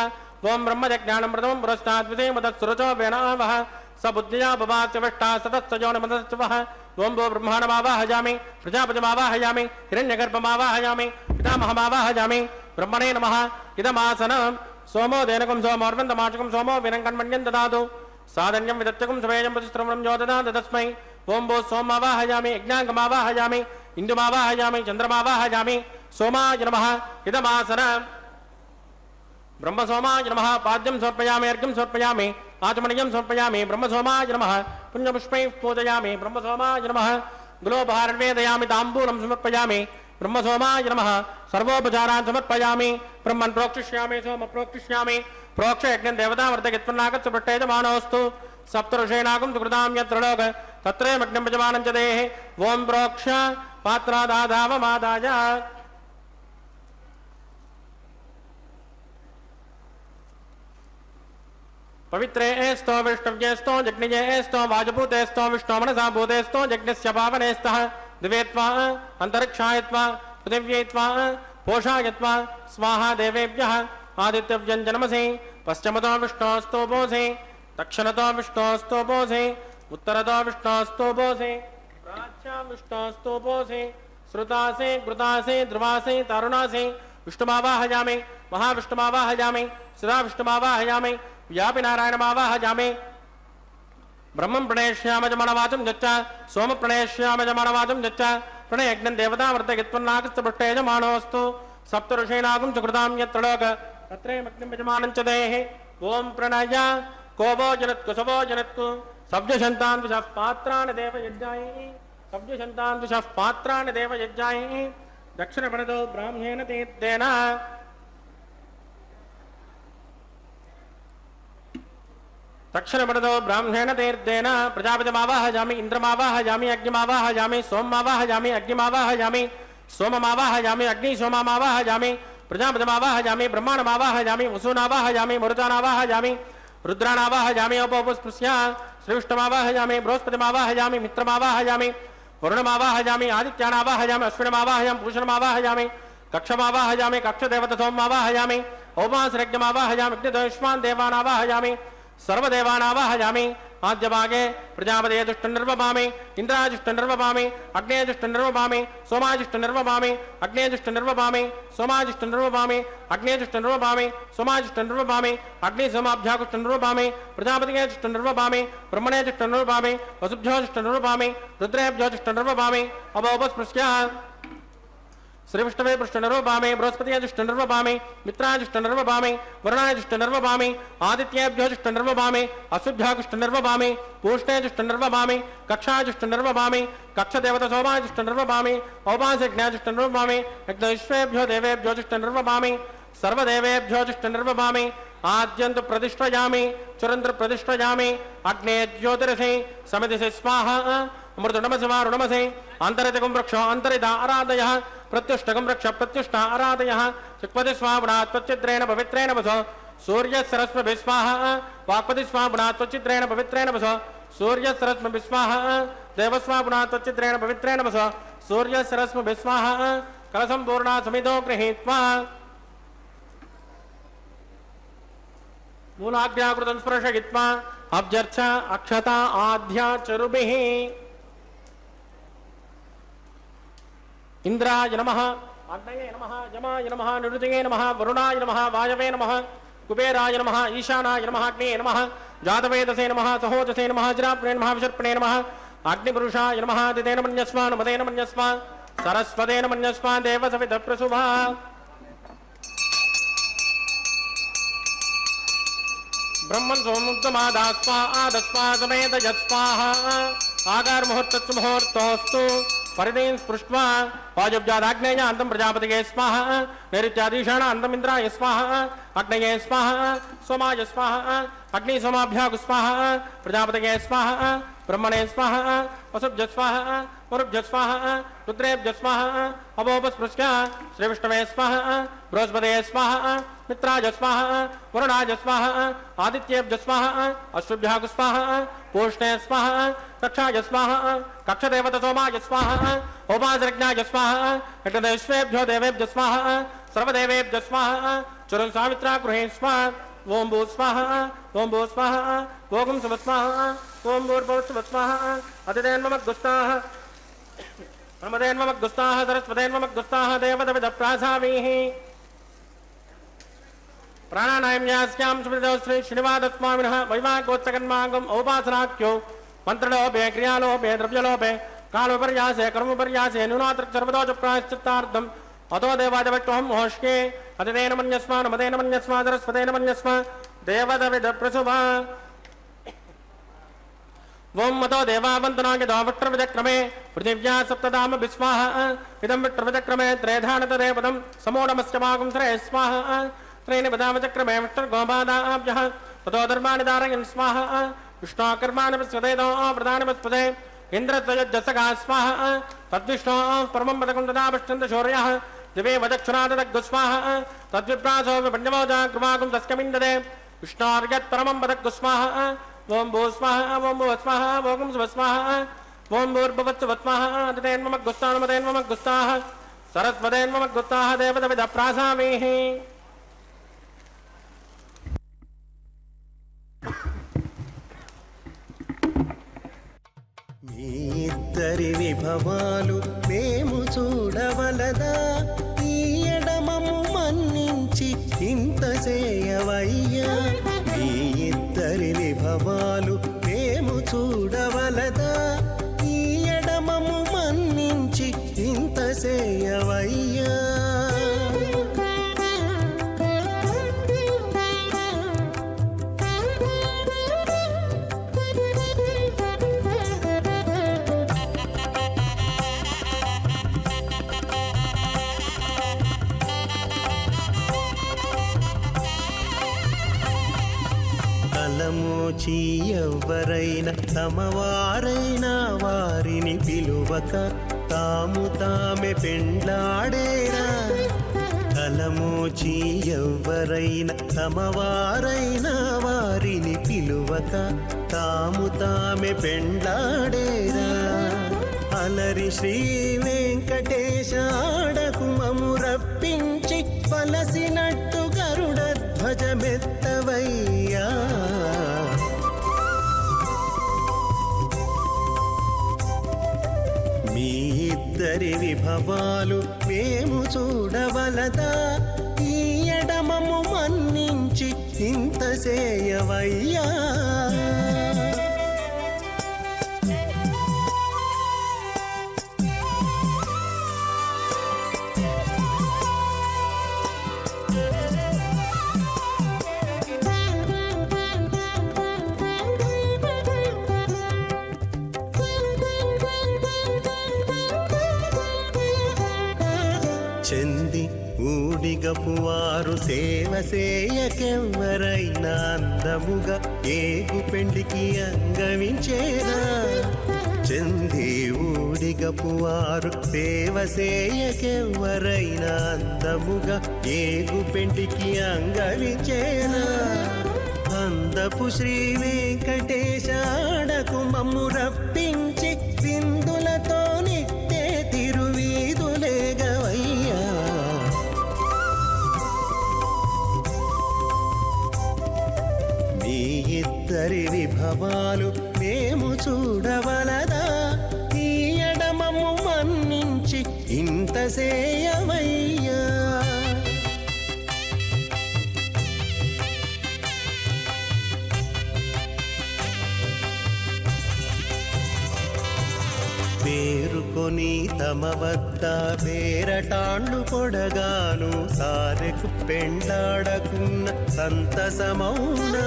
ओं ब्रह्मजज्ञानं प्रथमं पुरस्तात् विधेमतत्सुरचो वेनावः स बुद्धिया बभास्यवष्टा सतत्सजोनमदत्सवः ओं वो ब्रह्माणमावाहयामि प्रजापतिमावाहयामि हिरण्यगर्भमावाहयामि पितामहमावाहयामि ब्रह्मणे नमः इदमासनं सोमो देनकं सोमोर्वन्दमाचकं सोमो विरङ्कन्मण्यं ददातु साधन्यं विदत्यकं सवेयं प्रतिस्त्रवणं यो ददातु तस्मै ओं वो सोममावाहयामि यज्ञाङ्गमावाहयामि इन्दुमावाहयामि चन्द्रमावाहयामि सोमाय नमः इदमासनं ब्रह्मसोमाय नमः पाद्यं समर्पयामि अर्घ्यं समर्पयामि आचमनीयं समर्पयामि ब्रह्मसोमाय नमः पुण्यपुष्पैः पूजयामि ब्रह्मसोमाय नमः गुलोपहारं वेदयामि ताम्बूलं समर्पयामि ब्रह्मसोमाय नमः सर्वोपचारान् समर्पयामि ब्रह्मन् प्रोक्षिष्यामि सोम प्रोक्षिष्यामि प्रोक्ष यज्ञं देवतावर्तयत्पन्नागस्य पट्टेजमानोऽस्तु सप्तऋषेणागं सुकृतां यत्र लोक तत्रैवज्ञं यजमानं च देः ओं प्रोक्ष पात्रादाधावमादाय पवित्रेस्तो विष्णव्येस्तो जग्निजेस्तो वाजभूतेस्तो विष्णो मनसा भूतेस्तो जग्नस्य पावनेस्तः दिवेत्वा अन्तरिक्षायत्वा पृथिव्यैत्वा पोषायत्वा स्वाहा देवेभ्यः आदित्यव्यञ्जनमसि पश्चिमतो विष्णोस्तोपोऽसि दक्षिणतो विष्णोस्तोपोऽसि उत्तरतो विष्णोस्तोपोऽसि प्राच्यां विष्णोस्तोपोऽसि श्रुतासि कृतासि ध्रुवासि तारुणासि विष्णुमावाहयामि महाविष्णुमावाहयामि सदा विष्णुमावाहयामि व्यापि नारायणमावाहयामि ब्रह्मं प्रणेष्यामजमानवाचं यच्च सोम प्रणेष्यामजमानवाचं यच्च प्रणयज्ञं देवतावर्तयत्पन्नागस्तपट्टेजमानोऽस्तु सप्तऋषीणागं सुकृतां यत्र लोक तत्रैवज्ञं यजमानं च देः ओं प्रणय कोवो जनत्कुशवो जनत्कु सव्यशन्तान् विषः पात्राणि देवयज्ञायै सव्यशन्तान् विषः पात्राणि देवयज्ञायै दक्षिणपणतो ब्राह्मेण तीर्थेन दक्षिणपणतो ब्राह्मणेन तीर्थेन प्रजापतिमावाहयामि इन्द्रमावाहयामि अग्निमावाहयामि सोममावाहयामि अग्निमावाहयामि सोममावाहयामि अग्निसोममावाहयामि प्रजापतिमावाहयामि ब्रह्माणमावाहयामि वसूनावाहयामि मरुतानावाहयामि रुद्राणावाहयामि उपपुष्पस्य श्रीविष्णुमावाहयामि बृहस्पतिमावाहयामि मित्रमावाहयामि वरुणमावाहयामि आदित्यानावाहयामि अश्विनमावाहयामि पूषणमावाहयामि कक्षमावाहयामि कक्षदेवतसोममावाहयामि औपासरज्ञमावाहयामि अग्निदोष्मान् देवानावाहयामि सर्वदेवानावाहयामि आद्यभागे प्रजापते दुष्टनिर्वपामि इन्द्राजुष्टनिर्वपामि अग्नेजुष्टनिर्वपामि सोमाजुष्टनिर्वपामि अग्नेजुष्टनिर्वपामि सोमाजुष्टनिर्वपामि अग्नेजुष्टनिर्वपामि सोमाजुष्टनिर्वपामि अग्निसोमाभ्याकुष्टनिर्वपामि प्रजापतिजुष्टनिर्वपामि ब्रह्मणेजुष्टनिर्वपामि वसुभ्योजुष्टनिर्वपामि रुद्रेभ्योजुष्टनिर्वपामि अवोपस्पृश्य श्रीविष्णवे पृष्ठनिर्वपामि बृहस्पतिजुष्टनिर्वपामि मित्राजुष्टनिर्वपामि वरुणाजुष्टनिर्वपामि आदित्येभ्योजुष्टनिर्वपामि अश्विभ्याजुष्टनिर्वपामि पूष्णेजुष्टनिर्वपामि कक्षाजुष्टनिर्वपामि कक्षदेवतसोमाजुष्टनिर्वपामि औपासज्ञाजुष्टनिर्वपामि यज्ञविश्वेभ्यो देवेभ्योजुष्टनिर्वपामि सर्वदेवेभ्योजुष्टनिर्वपामि आद्यन्तु प्रतिष्ठयामि चुरन्तु प्रतिष्ठयामि अग्ने ज्योतिरसि समितिसि स्वाहा अमृतनमसि अन्तरितकं वृक्ष अन्तरिता आराधयः प्रत्युष्टकं वृक्ष प्रत्युष्ट आराधयः चिक्पति स्वापुनात् त्वच्चिद्रेण पवित्रेण वसो सूर्यसरस्वभिः स्वाहा वाक्पति स्वापुनात् त्वच्चिद्रेण पवित्रेण वसो सूर्यसरस्वभिः स्वाहा देवस्वापुनात् त्वच्चिद्रेण पवित्रेण वसो सूर्यसरस्वभिः स्वाहा कलसम्पूर्णा समितो गृहीत्वा मूलाग्र्याकृतं स्पर्शयित्वा अब्जर्च अक्षता आद्या चरुभिः इंद्राय नमः अग्नये नमः यमाय नमः निरुतये नमः वरुणाय नमः वायवे नमः कुबेराय नमः ईशानाय नमः अग्नये नमः जातवेदसे नमः सहोजसे नमः ज्राप्णे नमः विशर्पणे नमः अग्निपुरुषाय नमः दितेन मन्यस्व नमदेन मन्यस्व सरस्वतेन मन्यस्व देवसवितः प्रसुभा ब्रह्मन् सोमुक्तमादास्वा आदस्वा समेत यस्वाहा आकार मुहूर्तोस्तु परिदीन स्पृष्ट्वा वायुब्जादाग्नेय अन्तं प्रजापतिगे स्वाहा नैऋत्याधीशान अन्तं इन्द्राय स्वाहा अग्नये स्वाहा सोमाय स्वाहा अग्नि सोमाभ्यागु स्वाहा प्रजापतिगे स्वाहा ब्रह्मणे स्वाहा वसुभ्य स्वाहा मरुभ्य स्वाहा रुद्रेभ्य स्वाहा अवोपस्पृश्य श्रीविष्णवे स्वाहा बृहस्पतये स्वाहा मित्राय स्वाहा वरुणाय स्वाहा आदित्येभ्य स्वाहा अश्विभ्यागु स्वाहा पूष्णे स्वाहा कक्षाय स्वाहा कक्षदेवतसोमाय स्वाहा उपासरज्ञाय स्वाहा यज्ञविश्वेभ्यो देवेभ्य स्वाहा सर्वदेवेभ्य स्वाहा चुरं सावित्रा गृहे स्वाहा ओं भू स्वाहा ओं भू स्वाहा ओं सुव स्वाहा ओं भूर्भुवस्सुव स्वाहा अतिदेन्ममग्गुस्ताः नमदेन्ममग्गुस्ताः सरस्वतेन्ममग्गुस्ताः देवदविदप्रासावीः प्राणानायम्यास्यां स्मृतौ श्री श्रीनिवासस्वामिनः वैवाहिकोत्सकन्मार्गम् औपासनाख्यो मंत्रलोभे क्रियालोभे द्रव्यलोभे कालोपर्यासे कर्मपर्यासे न्यूनात्र सर्वदोष प्रायश्चित्तार्थम् अतो देवादिवक्तोऽहं मोष्के अतितेन मन्यस्व नमदेन मन्यस्व सरस्वतेन मन्यस्व देवदविदप्रसुभा वों मतो देवावन्तनाय दावक्त्रविदक्रमे पृथिव्या सप्तधाम विस्वाहा इदं विट्रविदक्रमे त्रेधानतदेवदं समो नमस्य मागं श्रेय स्वाहा त्रीणि पदावचक्रमे विष्णुर्गोपादाभ्यः ततो धर्माणि धारयन् स्वाहा विष्णुकर्माणि वस्वदेदो प्रधानि वस्पदे इन्द्रत्वजसगा स्वाहा तद्विष्णो परमं पदकं तदा पश्यन्त शौर्यः दिवे वदक्षुरादग्गु स्वाहा तद्विप्रासो विपण्यमोजा कृपाकुं तस्कमिन्ददे विष्णोर्यत् परमं पदग्गु स्वाहा ओं भू स्वाहा ओं भुव स्वाहा ओं सुव स्वाहा ओं भूर्भुवस्सुव स्वाहा अतितेन्ममग्गुस्ताः सरस्वतेन्ममग्गुस्ताः देवदविदप्रासावीः మీ ఇద్దరి విభవాలు మేము చూడవలదా ఈ ఎడమము మన్నించి ఇంత చేయవయ్యా మీ ఇద్దరి విభవాలు మేము చూడవలదా ఈ ఎడమము మన్నించి ఇంత చేయవయ్యా తలమోచి ఎవ్వరైనా తమవారైనా వారిని పిలువక తాము తామే పెండ్లాడేరా తలమోచి ఎవ్వరైనా తమవారైనా వారిని పిలువక తాము తామే పెండ్లాడేరా అలరి శ్రీ వెంకటేశ ఆడకు మము రప్పించి పలసినట్టు గరుడ ధ్వజమెత్తవయ్యా ఇద్దరి విభవాలు మేము చూడవలదా, ఈ ఎడమము మన్నించి ఇంత చేయవయ్యా. చెంది ఊడిగపు వారు సేవ సేయకెవ్వరైనా అందముగా ఏగు పెండికి అంగవించేనా. చెంది ఊడిగపు వారు సేవ సేయకెవ్వరైనా అందముగా ఏగు పెండికి అంగవించేనా. అందపు శ్రీ వెంకటేశ ఆడకు మమ్ము రప్పించి విందులతో నిత్తే తిరువీధులేగవయ్యా. మీ ఇద్దరి విభవాలు మేము చూడవలదా, ఈ ఎడమము మన్నించి ఇంత సేయవయ్యా. పేరుకొని తమ వద్ద పేరటాండ్లు పొడగాను సారెకు పెండాడకున్న సంతసమౌనా.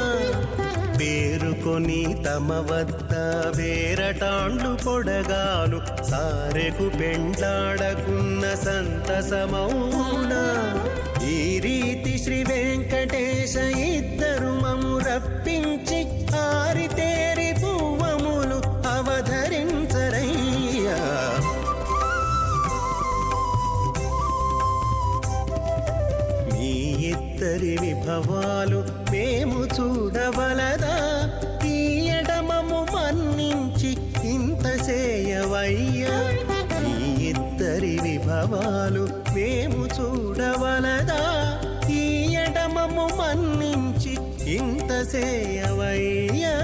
పేరుకొని తమ వద్ద పేరటాండ్లు పొడగాను సారెకు పెండాడకున్న సంతసమౌనా. ఈ రీతి శ్రీ వెంకటేశ ఇద్దరు మము రప్పించి ఆరితేరి పువ్వములు అవధరించరయ్యా. మీ ఇద్దరి విభవాలు మేము చూడవలదా, ఈ ఎడమము మన్నించి ఇంత చేయవయ్యా. మీ ఇద్దరి విభవాలు మేము చూడవలదా, ఈ ఎడమము మన్నించి ఇంత చేయవయ్యా.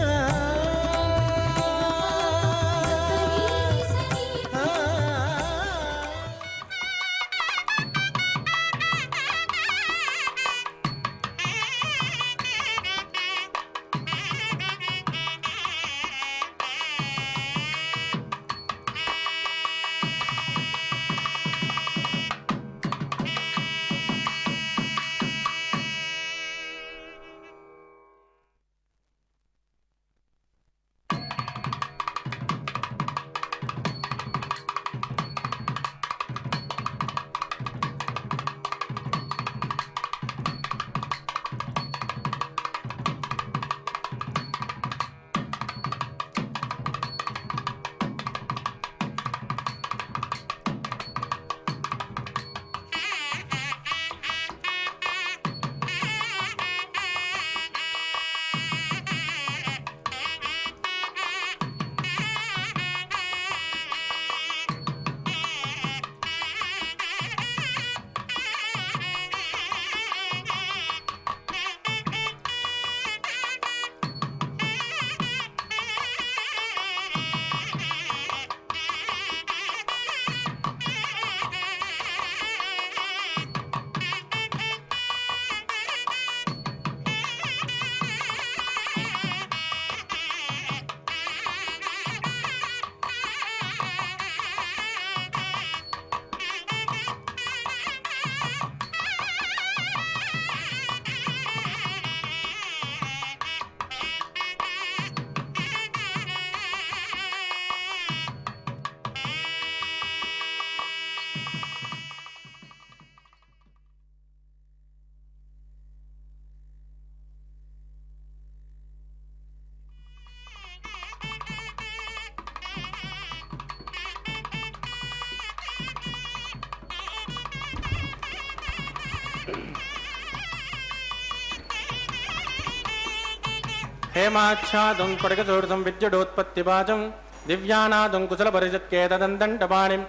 हेमाच्छादं स्फटिकचूर्णं विद्युदोत्पत्तिवाचं दिव्यानादं कुशलपरिषत्केतदन्तण्डपाणिं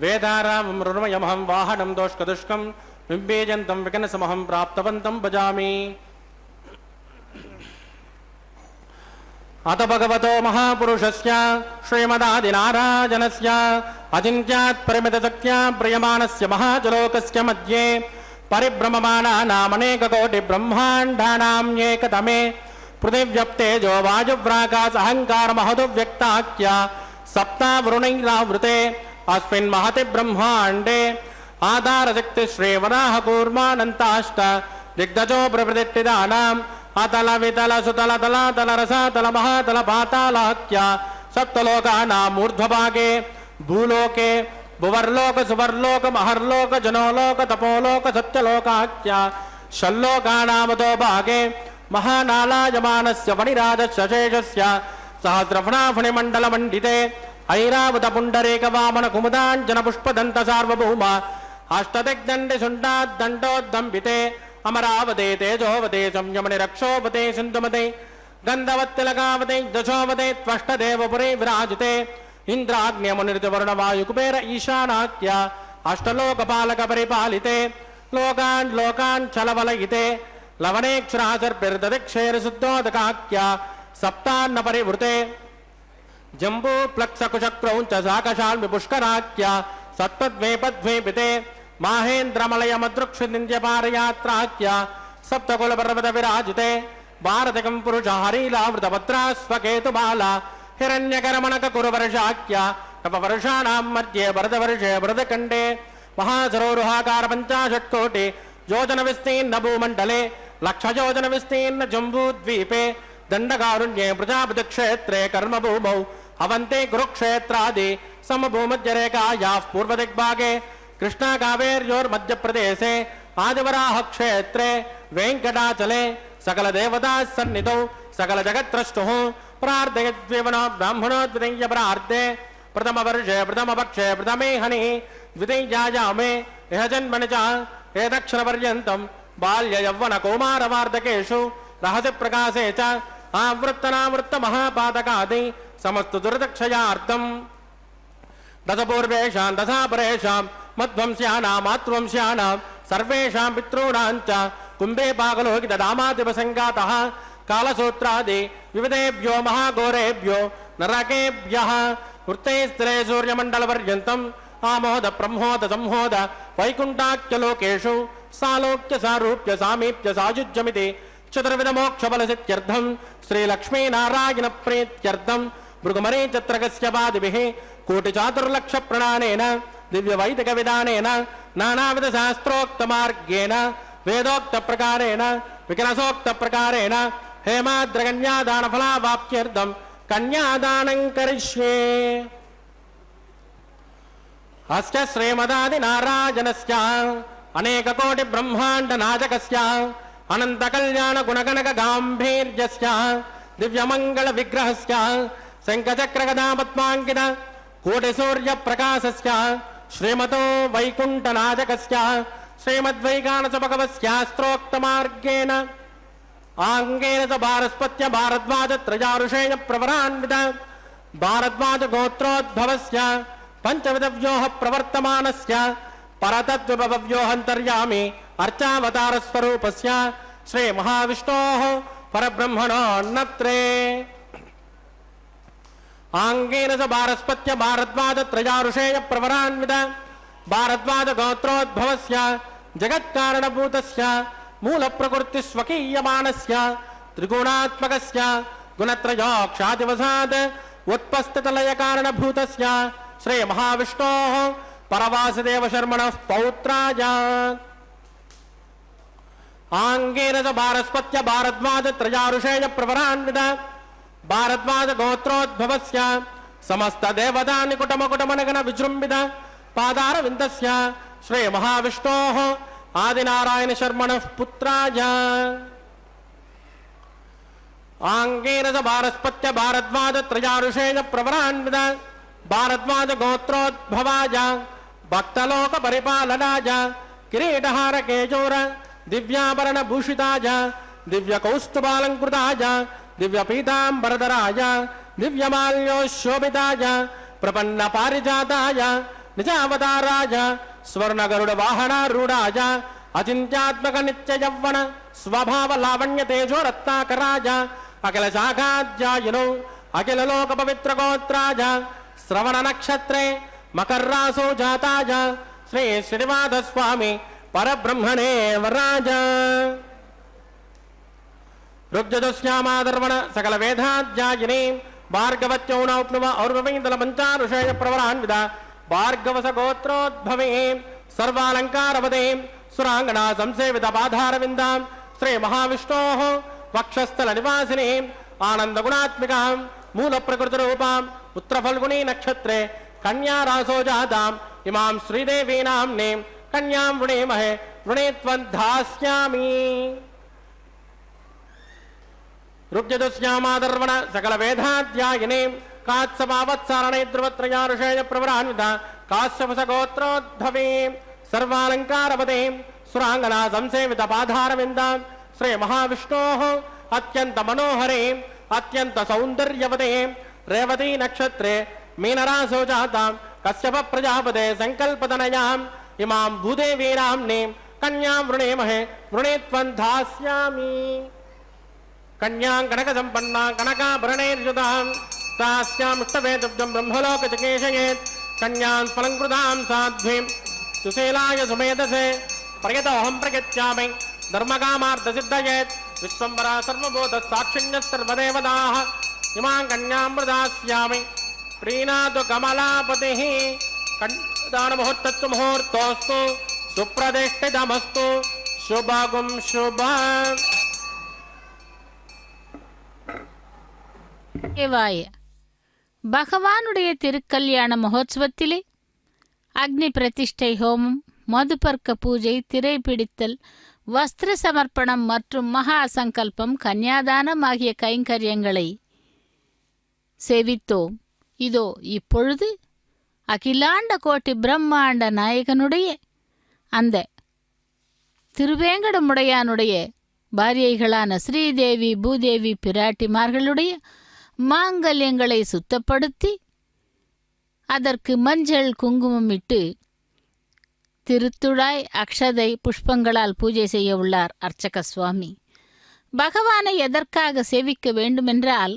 वेदारामं रुर्मयमहं वाहनं दोष्कदुष्कं बिम्बेजन्तं विकनसमहं प्राप्तवन्तं भजामि। अत भगवतो महापुरुषस्य श्रीमदादिनारायणस्य अचिन्त्यात् परिमितशक्त्या प्रियमाणस्य महाजलोकस्य मध्ये परिभ्रममानानामनेककोटिब्रह्माण्डानाम्येकतमे पृथिव्यप्तेजो वायुव्राकाश अहङ्कार महदुव्यक्ताख्य सप्तावरुणैरावृते अस्मिन् महति ब्रह्माण्डे आधारशक्ति श्रीवराह कूर्मानन्ताष्ट दिग्गजो प्रप्रतिष्ठितानाम् अतल वितल सुतल तलातल रसातल महातल पातालाख्य सप्तलोकानाम् ऊर्ध्वभागे भूलोके भुवर्लोक सुवर्लोक महर्लोक जनोलोक तपोलोक सत्यलोकाख्य षल्लोकानामतो भागे महानालायमानस्य फणिराजस्य शेषस्य सहस्रफणाफणिमण्डलमण्डिते ऐरावत पुण्डरीक वामन कुमुदाञ्जन पुष्पदन्त सार्वभौम अष्टदिग्दण्डि शुण्डाद्दण्डोद्दम्बिते अमरावते तेजोवते संयमनि रक्षोवते सिन्धुमते गन्धवत्तिलकावते दशोवते त्वष्टदेवपुरे विराजिते इन्द्राग्न्यमुनिर्जवर्णवायुकुबेर ईशानाख्य अष्टलोकपालक परिपालिते लोकान् लोकान् छलवलयिते लवणेक्षरासर्पिर्दधिक्षैरशुद्धोदकाख्य सप्तान्न परिवृते जम्बू प्लक्षकुशक्रौञ्च साकशाल्मि पुष्कराख्य सत्त्वद्वेपद्वेपिते माहेन्द्रमलयमदृक्षिनिन्द्यपारयात्राख्य सप्तकुलपर्वत विराजिते भारतकं पुरुष हरीलावृतपत्रास्वकेतुबाला हिरण्यकरमणक कुरुवर्षाख्य नववर्षाणां मध्ये भरतवर्षे भरतखण्डे महासरोरुहाकार 50 कोटि योजन विस्तीर्ण भूमण्डले लक्षयोजन विस्तीर्ण जम्बूद्वीपे दण्डकारुण्ये प्रजापति क्षेत्रे कर्मभूमौ अवन्ते कुरुक्षेत्रादि समभूमध्यरेखायाः पूर्वदिग्भागे कृष्णा कावेर्योर्मध्यप्रदेशे आदिवराह क्षेत्रे वेङ्कटाचले सकल देवता सन्निधौ सकल जगत्त्रष्टुः प्रार्थयद्विवनो ब्राह्मणो द्वितीय प्रार्थे प्रथम वर्षे प्रथम पक्षे प्रथमे हनिः द्वितीयायामे इह जन्मनि च एतक्षरपर्यन्तं बाल्य यौवन कौमार वार्धकेषु रहस्य प्रकाशे च आवृत्तनावृत्त महापातकादि समस्त दुर्दक्षयार्थं दशपूर्वेषां दशापरेषां मध्वंस्यानां मातृवंस्यानां सर्वेषां पितॄणां च कुम्भे पाकलोकित दामादिपसङ्गातः कालसूत्रादि विविधेभ्यो महाघोरेभ्यो नरकेभ्यः वृत्ते स्थिरे सूर्यमण्डलपर्यन्तम् आमोद ब्रह्मोद संहोद वैकुण्ठाख्यलोकेषु सालोक्य सारूप्य सामीप्य सायुज्यमिति चतुर्विध मोक्षफलसिद्ध्यर्थं श्रीलक्ष्मीनारायण प्रीत्यर्थं भृगुमरीचित्रकस्य पादिभिः कोटिचातुर्लक्ष प्रणानेन दिव्यवैदिक विधानेन नानाविध शास्त्रोक्तमार्गेण वेदोक्त प्रकारेण विकनसोक्त प्रकारेण हेमाद्रकन्यादान फलावाप्त्यर्थं कन्यादानं करिष्ये। अस्य श्रीमदादि नारायणस्य अनेक कोटि ब्रह्मांड नायकस्य अनंत कल्याण गुणगणक गांभीर्यस्य दिव्यमंगल विग्रहस्य शंखचक्र गदा पद्मांकित कोटि सूर्य प्रकाशस्य श्रीमतो वैकुंठ नायकस्य श्रीमद्वैकानस भगवस्य स्त्रोक्तमार्गेण आंगेन च भारस्पत्य भारद्वाज त्रयारुषेण प्रवरान्वित भारद्वाज गोत्रोद्भवस्य पंचविधव्योह प्रवर्तमानस्य परतत्त्वव्योहन्तर्यामि अर्चावतार स्वरूपस्य श्री महाविष्णोः परब्रह्मणो नत्रे आंगेन च भारस्पत्य भारद्वाज त्रयारुषेण प्रवरान्वित भारद्वाज गोत्रोद्भवस्य जगत्कारणभूतस्य मूल प्रकृति स्वकीयमानस्य त्रिगुणात्मकस्य गुणत्रयोक्षादिवसात् उत्पस्थितलय कारणभूतस्य श्री महाविष्णोः परवासुदेव शर्मणः पौत्राय आंगेन च भारस्पत्य भारद्वाज त्रयारुषेण प्रवरान्वित भारद्वाज गोत्रोद्भवस्य समस्त देवता निकुटमकुटमनगण विजृम्भित पादारविन्दस्य श्री महाविष्णोः आदिनारायण शर्मणः पुत्राय आंगेन च भारस्पत्य भारद्वाज त्रयारुषेण प्रवरान्वित भारद्वाज गोत्रोद्भवाय भक्तलोक परिपालनाय किरीटहार केजोर दिव्याभरण भूषिताय दिव्य कौस्तुभालंकृताय दिव्य पीतांबरधराय दिव्यमाल्योशोभिताय प्रपन्न पारिजाताय निजावताराय स्वर्ण गरुड़ वाहनारूढ़ाय अचिंत्यात्मक नित्य यौवन स्वभाव लावण्य तेजो रत्नाकराय अखिल शाखाध्यायिनो अखिल लोक पवित्र गोत्राय श्रवण नक्षत्रे मकर्रासो जाताय श्री श्रीनिवास स्वामी परब्रह्मणे वराज ऋग्यजुश्यामादर्वण सकल वेदाध्यायिनी भार्गवत्यौनौप्नुव और्ववेन्दल पञ्चारुषेय प्रवरान्विदा भार्गवस गोत्रोद्भवे सर्वालङ्कारवदे सुराङ्गना संसेवित पाधारविन्दां श्री महाविष्णोः वक्षस्थल निवासिनी आनंद गुणात्मिकां मूल प्रकृति रूपां उत्तरफल्गुनी नक्षत्रे कन्या रासो जाताम् इमां श्रीदेवी नाम्नीं कन्यां वृणीमहे वृणीत्वन्धास्यामि ऋग्यजुश्यामादर्वण सकल वेदाध्यायिनीं कात्समावत्सारणे ध्रुवत्रयारुषेय प्रवरान्विता काश्यपस गोत्रोद्भवे सर्वालङ्कारवदे सुराङ्गना संसेवित पाधारविन्दां श्री महाविष्णोः अत्यंत मनोहरे अत्यंत सौंदर्यवते रेवती नक्षत्रे मीनरासो जातां कश्यप प्रजापते संकल्पतनयाम् इमां भूदेवी नाम्नीं कन्यां वृणीमहे वृणीत्वन्धास्यामि कन्यां कनकसम्पन्नां कनकाभरणैर्युतां तास्यामिष्टवेदुब्जं ब्रह्मलोकचिकीर्षयेत् कन्यां फलङ्कृतां साध्वीं सुशीलाय सुमेधसे प्रयतोऽहं प्रयच्छामि धर्मकामार्थसिद्धयेत् विश्वम्बरा सर्वभूत साक्षिण्यः सर्वदेवताः इमां कन्यां प्रदास्यामि प्रीणातु कमलापतिः दानमुहूर्तस्तु मुहूर्तोऽस्तु सुप्रतिष्ठितमस्तु शुभगुं शुभ தேவாய பகவானுடைய திருக்கல்யாண மகோத்சவத்திலே அக்னி பிரதிஷ்டை ஹோமம், மதுபர்க்க பூஜை, திரை பிடித்தல், வஸ்திர சமர்ப்பணம் மற்றும் மகா சங்கல்பம், கன்யாதானம் ஆகிய கைங்கரியங்களை சேவித்தோம். இதோ இப்பொழுது அகிலாண்ட கோட்டி பிரம்மாண்ட நாயகனுடைய அந்த திருவேங்கடமுடையானுடைய பாரியைகளான ஸ்ரீதேவி பூதேவி பிராட்டிமார்களுடைய மாங்கல்யங்களை சுத்தப்படுத்தி அதற்கு மஞ்சள் குங்குமம் இட்டு திருத்துழாய் அக்ஷதை புஷ்பங்களால் பூஜை செய்ய உள்ளார் அர்ச்சக சுவாமி. பகவானை எதற்காக சேவிக்க வேண்டுமென்றால்,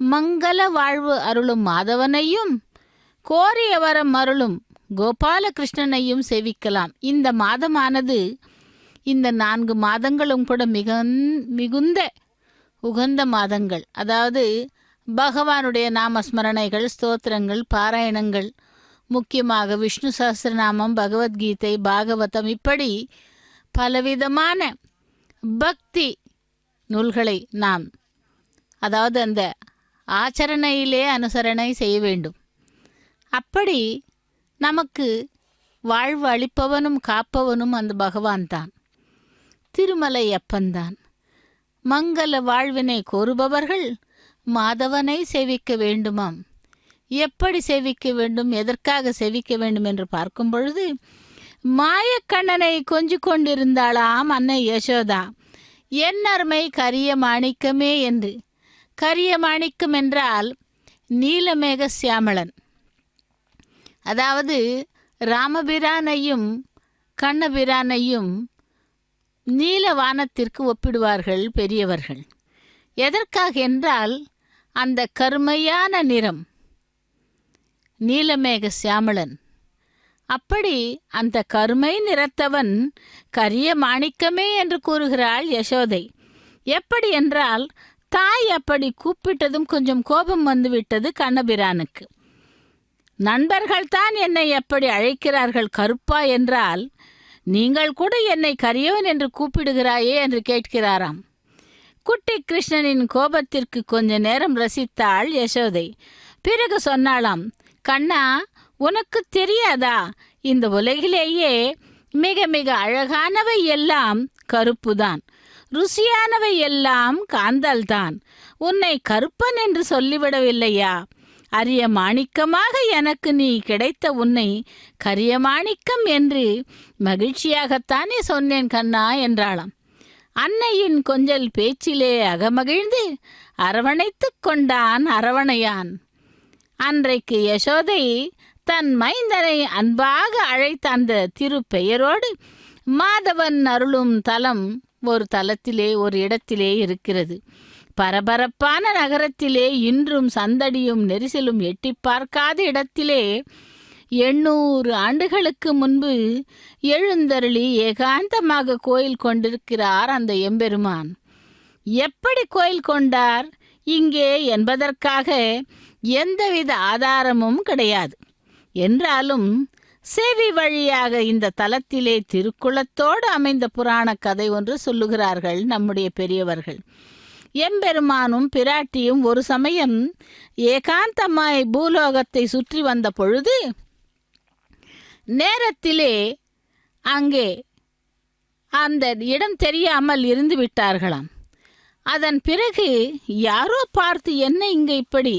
மங்கள வாழ்வு அருளும் மாதவனையும் கோரிய வரம் அருளும் கோபாலகிருஷ்ணனையும் சேவிக்கலாம். இந்த மாதமானது, இந்த 4 மாதங்களும் கூட மிகுந்த உகந்த மாதங்கள். அதாவது பகவானுடைய நாமஸ்மரணைகள், ஸ்தோத்திரங்கள், பாராயணங்கள், முக்கியமாக விஷ்ணு சஹஸ்ரநாமம், பகவத்கீதை, பாகவதம், இப்படி பலவிதமான பக்தி நூல்களை நாம் அதாவது அந்த ஆச்சரணையிலே அனுசரணை செய்ய வேண்டும். அப்படி நமக்கு வாழ்வு அளிப்பவனும் காப்பவனும் அந்த பகவான் தான், திருமலை அப்பன்தான். மங்கள வாழ்வினை கோருபவர்கள் மாதவனை சேவிக்க வேண்டுமாம். எப்படி சேவிக்க வேண்டும், எதற்காக சேவிக்க வேண்டும் என்று பார்க்கும் பொழுது, மாயக்கண்ணனை கொஞ்சி கொண்டிருந்தாளாம் அன்னை யசோதா, என் அருமை கரிய மாணிக்கமே என்று. கரிய மாணிக்கம் என்றால் நீலமேக சியாமளன். அதாவது ராமபிரானையும் கண்ணபிரானையும் நீலவானத்திற்கு ஒப்பிடுவார்கள் பெரியவர்கள். எதற்காக என்றால், அந்த கருமையான நிறம் நீலமேக சியாமளன். அப்படி அந்த கருமை நிறத்தவன் கரிய மாணிக்கமே என்று கூறுகிறாள் யசோதை. எப்படி என்றால், தாய் அப்படி கூப்பிட்டதும் கொஞ்சம் கோபம் வந்துவிட்டது கண்ணபிரானுக்கு. நண்பர்கள்தான் என்னை எப்படி அழைக்கிறார்கள் கருப்பா என்றால், நீங்கள் கூட என்னை கரியவன் என்று கூப்பிடுகிறாயே என்று கேட்கிறாராம். குட்டி கிருஷ்ணனின் கோபத்திற்கு கொஞ்ச நேரம் ரசித்தாள் யசோதை. பிறகு சொன்னாளாம், கண்ணா, உனக்கு தெரியாதா, இந்த உலகிலேயே மிக மிக அழகானவை எல்லாம் கருப்புதான், ருசியானவை எல்லாம் காந்தல்தான். உன்னை கருப்பன் என்று சொல்லிவிடவில்லையா? அரிய மாணிக்கமாக எனக்கு நீ கிடைத்த உன்னை கரிய மாணிக்கம் என்று மகிழ்ச்சியாகத்தானே சொன்னேன் கண்ணா என்றாளாம். அன்னையின் கொஞ்சல் பேச்சிலே அகமகிழ்ந்து அரவணைத்து கொண்டான் அரவணையான். அன்றைக்கு யசோதை தன் மைந்தனை அன்பாக அழைத்த அந்த திருப்பெயரோடு மாதவன் அருளும் தலம் ஒரு தலத்திலே, ஒரு இடத்திலே இருக்கிறது. பரபரப்பான நகரத்திலே, இன்றும் சந்தடியும் நெரிசலும் எட்டி பார்க்காத இடத்திலே 800 ஆண்டுகளுக்கு முன்பு எழுந்தருளி ஏகாந்தமாக கோயில் கொண்டிருக்கிறார் அந்த எம்பெருமான். எப்படி கோயில் கொண்டார் இங்கே என்பதற்காக எந்தவித ஆதாரமும் கிடையாது. என்றாலும் செவி வழியாக இந்த தலத்திலே திருக்குளத்தோடு அமைந்த புராண கதை ஒன்று சொல்லுகிறார்கள் நம்முடைய பெரியவர்கள். எம்பெருமானும் பிராட்டியும் ஒரு சமயம் ஏகாந்தமாய் பூலோகத்தை சுற்றி வந்த பொழுது நேரத்திலே அங்கே அந்த இடம் தெரியாமல் இருந்து விட்டார்களாம். அதன் பிறகு யாரோ பார்த்து என்ன இங்கே இப்படி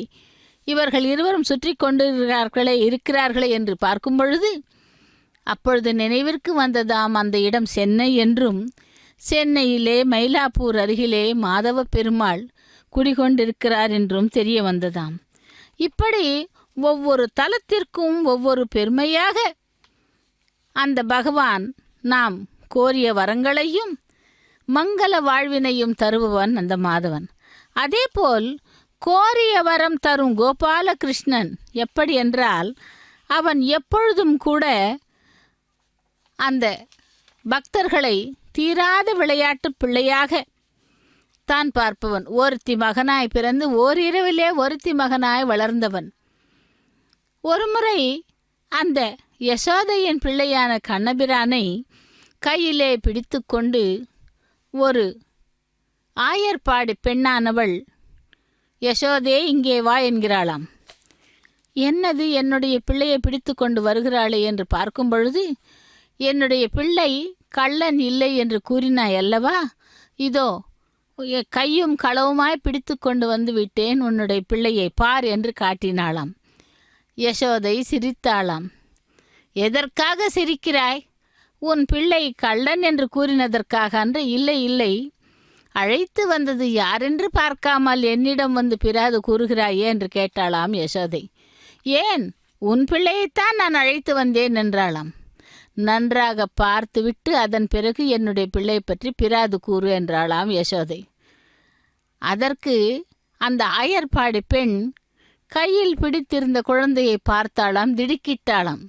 இவர்கள் இருவரும் சுற்றி இருக்கிறார்களே என்று பார்க்கும் பொழுது அப்பொழுது நினைவிற்கு வந்ததாம் அந்த இடம் சென்னை என்றும், சென்னையிலே மயிலாப்பூர் அருகிலே மாதவ பெருமாள் குடிகொண்டிருக்கிறார் என்றும் தெரிய வந்ததாம். இப்படி ஒவ்வொரு தலத்திற்கும் ஒவ்வொரு பெருமையாக அந்த பகவான் நாம் கோரிய வரங்களையும் மங்கள வாழ்வினையும் தருபவன் அந்த மாதவன். அதேபோல் கோரிய வரம் தரும் கோபாலகிருஷ்ணன் எப்படி என்றால் அவன் எப்பொழுதும் கூட அந்த பக்தர்களை தீராத விளையாட்டு பிள்ளையாக தான் பார்ப்பவன். ஒருத்தி மகனாய் பிறந்து ஓரிரவிலே ஒருத்தி மகனாய் வளர்ந்தவன். ஒருமுறை அந்த யசோதையின் பிள்ளையான கண்ணபிரானை கையிலே பிடித்து கொண்டு ஒரு ஆயர்பாடி பெண்ணானவள் யசோதே இங்கே வா என்கிறாளாம். என்னது என்னுடைய பிள்ளையை பிடித்து கொண்டு வருகிறாளே என்று பார்க்கும் பொழுது, என்னுடைய பிள்ளை கள்ளன் இல்லை என்று கூறினாய் அல்லவா, இதோ கையும் களவுமாய் பிடித்து கொண்டு வந்து விட்டேன், உன்னுடைய பிள்ளையை பார் என்று காட்டினாளாம். யசோதை சிரித்தாளாம். எதற்காக சிரிக்கிறாய்? உன் பிள்ளை கள்ளன் என்று கூறினதற்காக அன்று? இல்லை இல்லை, அழைத்து வந்தது யாரென்று பார்க்காமல் என்னிடம் வந்து பிராது கூறுகிறாயே என்று கேட்டாளாம் யசோதை. ஏன், உன் பிள்ளையைத்தான் நான் அழைத்து வந்தேன் என்றாளாம். நன்றாக பார்த்துவிட்டு அதன் பிறகு என்னுடைய பிள்ளை பற்றி பிராது கூறு என்றாளாம் யசோதை. அதற்கு அந்த ஆயர்பாடி பெண் கையில் பிடித்திருந்த குழந்தையை பார்த்தாளாம், திடுக்கிட்டாளாம்.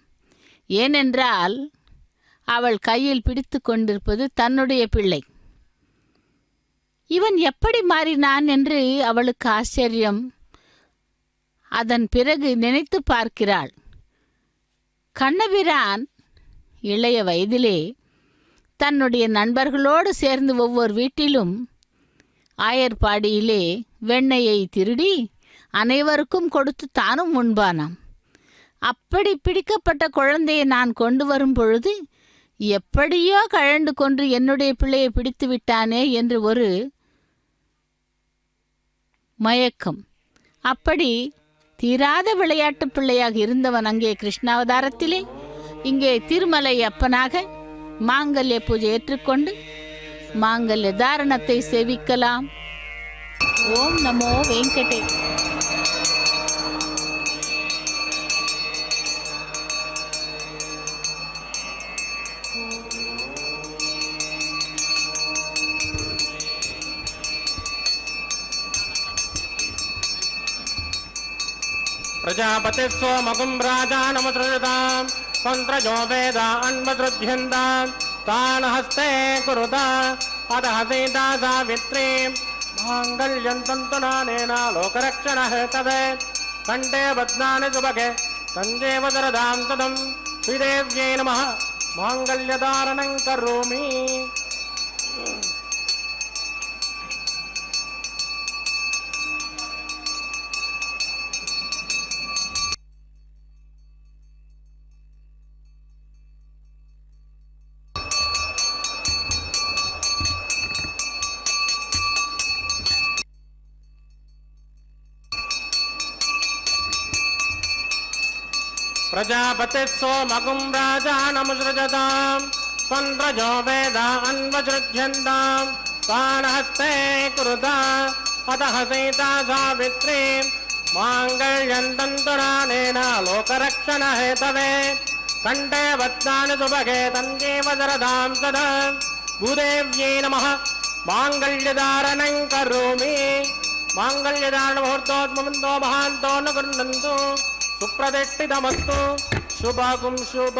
ஏனென்றால் அவள் கையில் பிடித்து கொண்டிருப்பது தன்னுடைய பிள்ளை. இவன் எப்படி மாறினான் என்று அவளுக்கு ஆச்சரியம். அதன் பிறகு நினைத்து பார்க்கிறாள். கண்ணபிரான் இளைய வயதிலே தன்னுடைய நண்பர்களோடு சேர்ந்து ஒவ்வொரு வீட்டிலும் ஆயர்பாடியிலே வெண்ணெயை திருடி அனைவருக்கும் கொடுத்து தானும் உண்பானாம். அப்படி பிடிக்கப்பட்ட குழந்தையை நான் கொண்டு வரும் பொழுது எப்படியோ கழண்டு கொன்று என்னுடைய பிள்ளையை பிடித்து விட்டானே என்று ஒரு மயக்கம். அப்படி தீராத விளையாட்டு பிள்ளையாக இருந்தவன் அங்கே கிருஷ்ணாவதாரத்திலே இங்கே திருமலை அப்பனாக மாங்கல்ய பூஜை ஏற்றுக்கொண்டு மாங்கல்ய தாரணத்தை சேவிக்கலாம். ஓம் நமோ வெங்கடே. प्रजापति सोमगुं राजानमुसृजतां तन्त्रजो वेदा अन्वसृज्यन्तां तान् हस्ते कुरुता अतः सीता सावित्री माङ्गल्यं तन्तुनानेन लोकरक्षणः तवे कण्ठे बध्नानि सुभगे तञ्जेव शरदां सदं श्रीदेव्यै नमः माङ्गल्यधारणं करोमि. प्रजापति सोमगुं राजानमुसृजतां तन्त्रजो वेदा अन्वसृज्यन्तां तान् हस्ते कुरुता अतः सीता सावित्री माङ्गल्यं तन्तुनानेन लोकरक्षणहेतवे कण्ठे बध्नानि सुभगे तञ्जीव शरदां सदा भूदेव्यै नमः माङ्गल्यधारणं करोमि. माङ्गल्यधारणमुहूर्तोद्मन्तो महान्तो न गृह्णन्तु सुप्रतिष्ठितमस्तु शुभागुं शुभ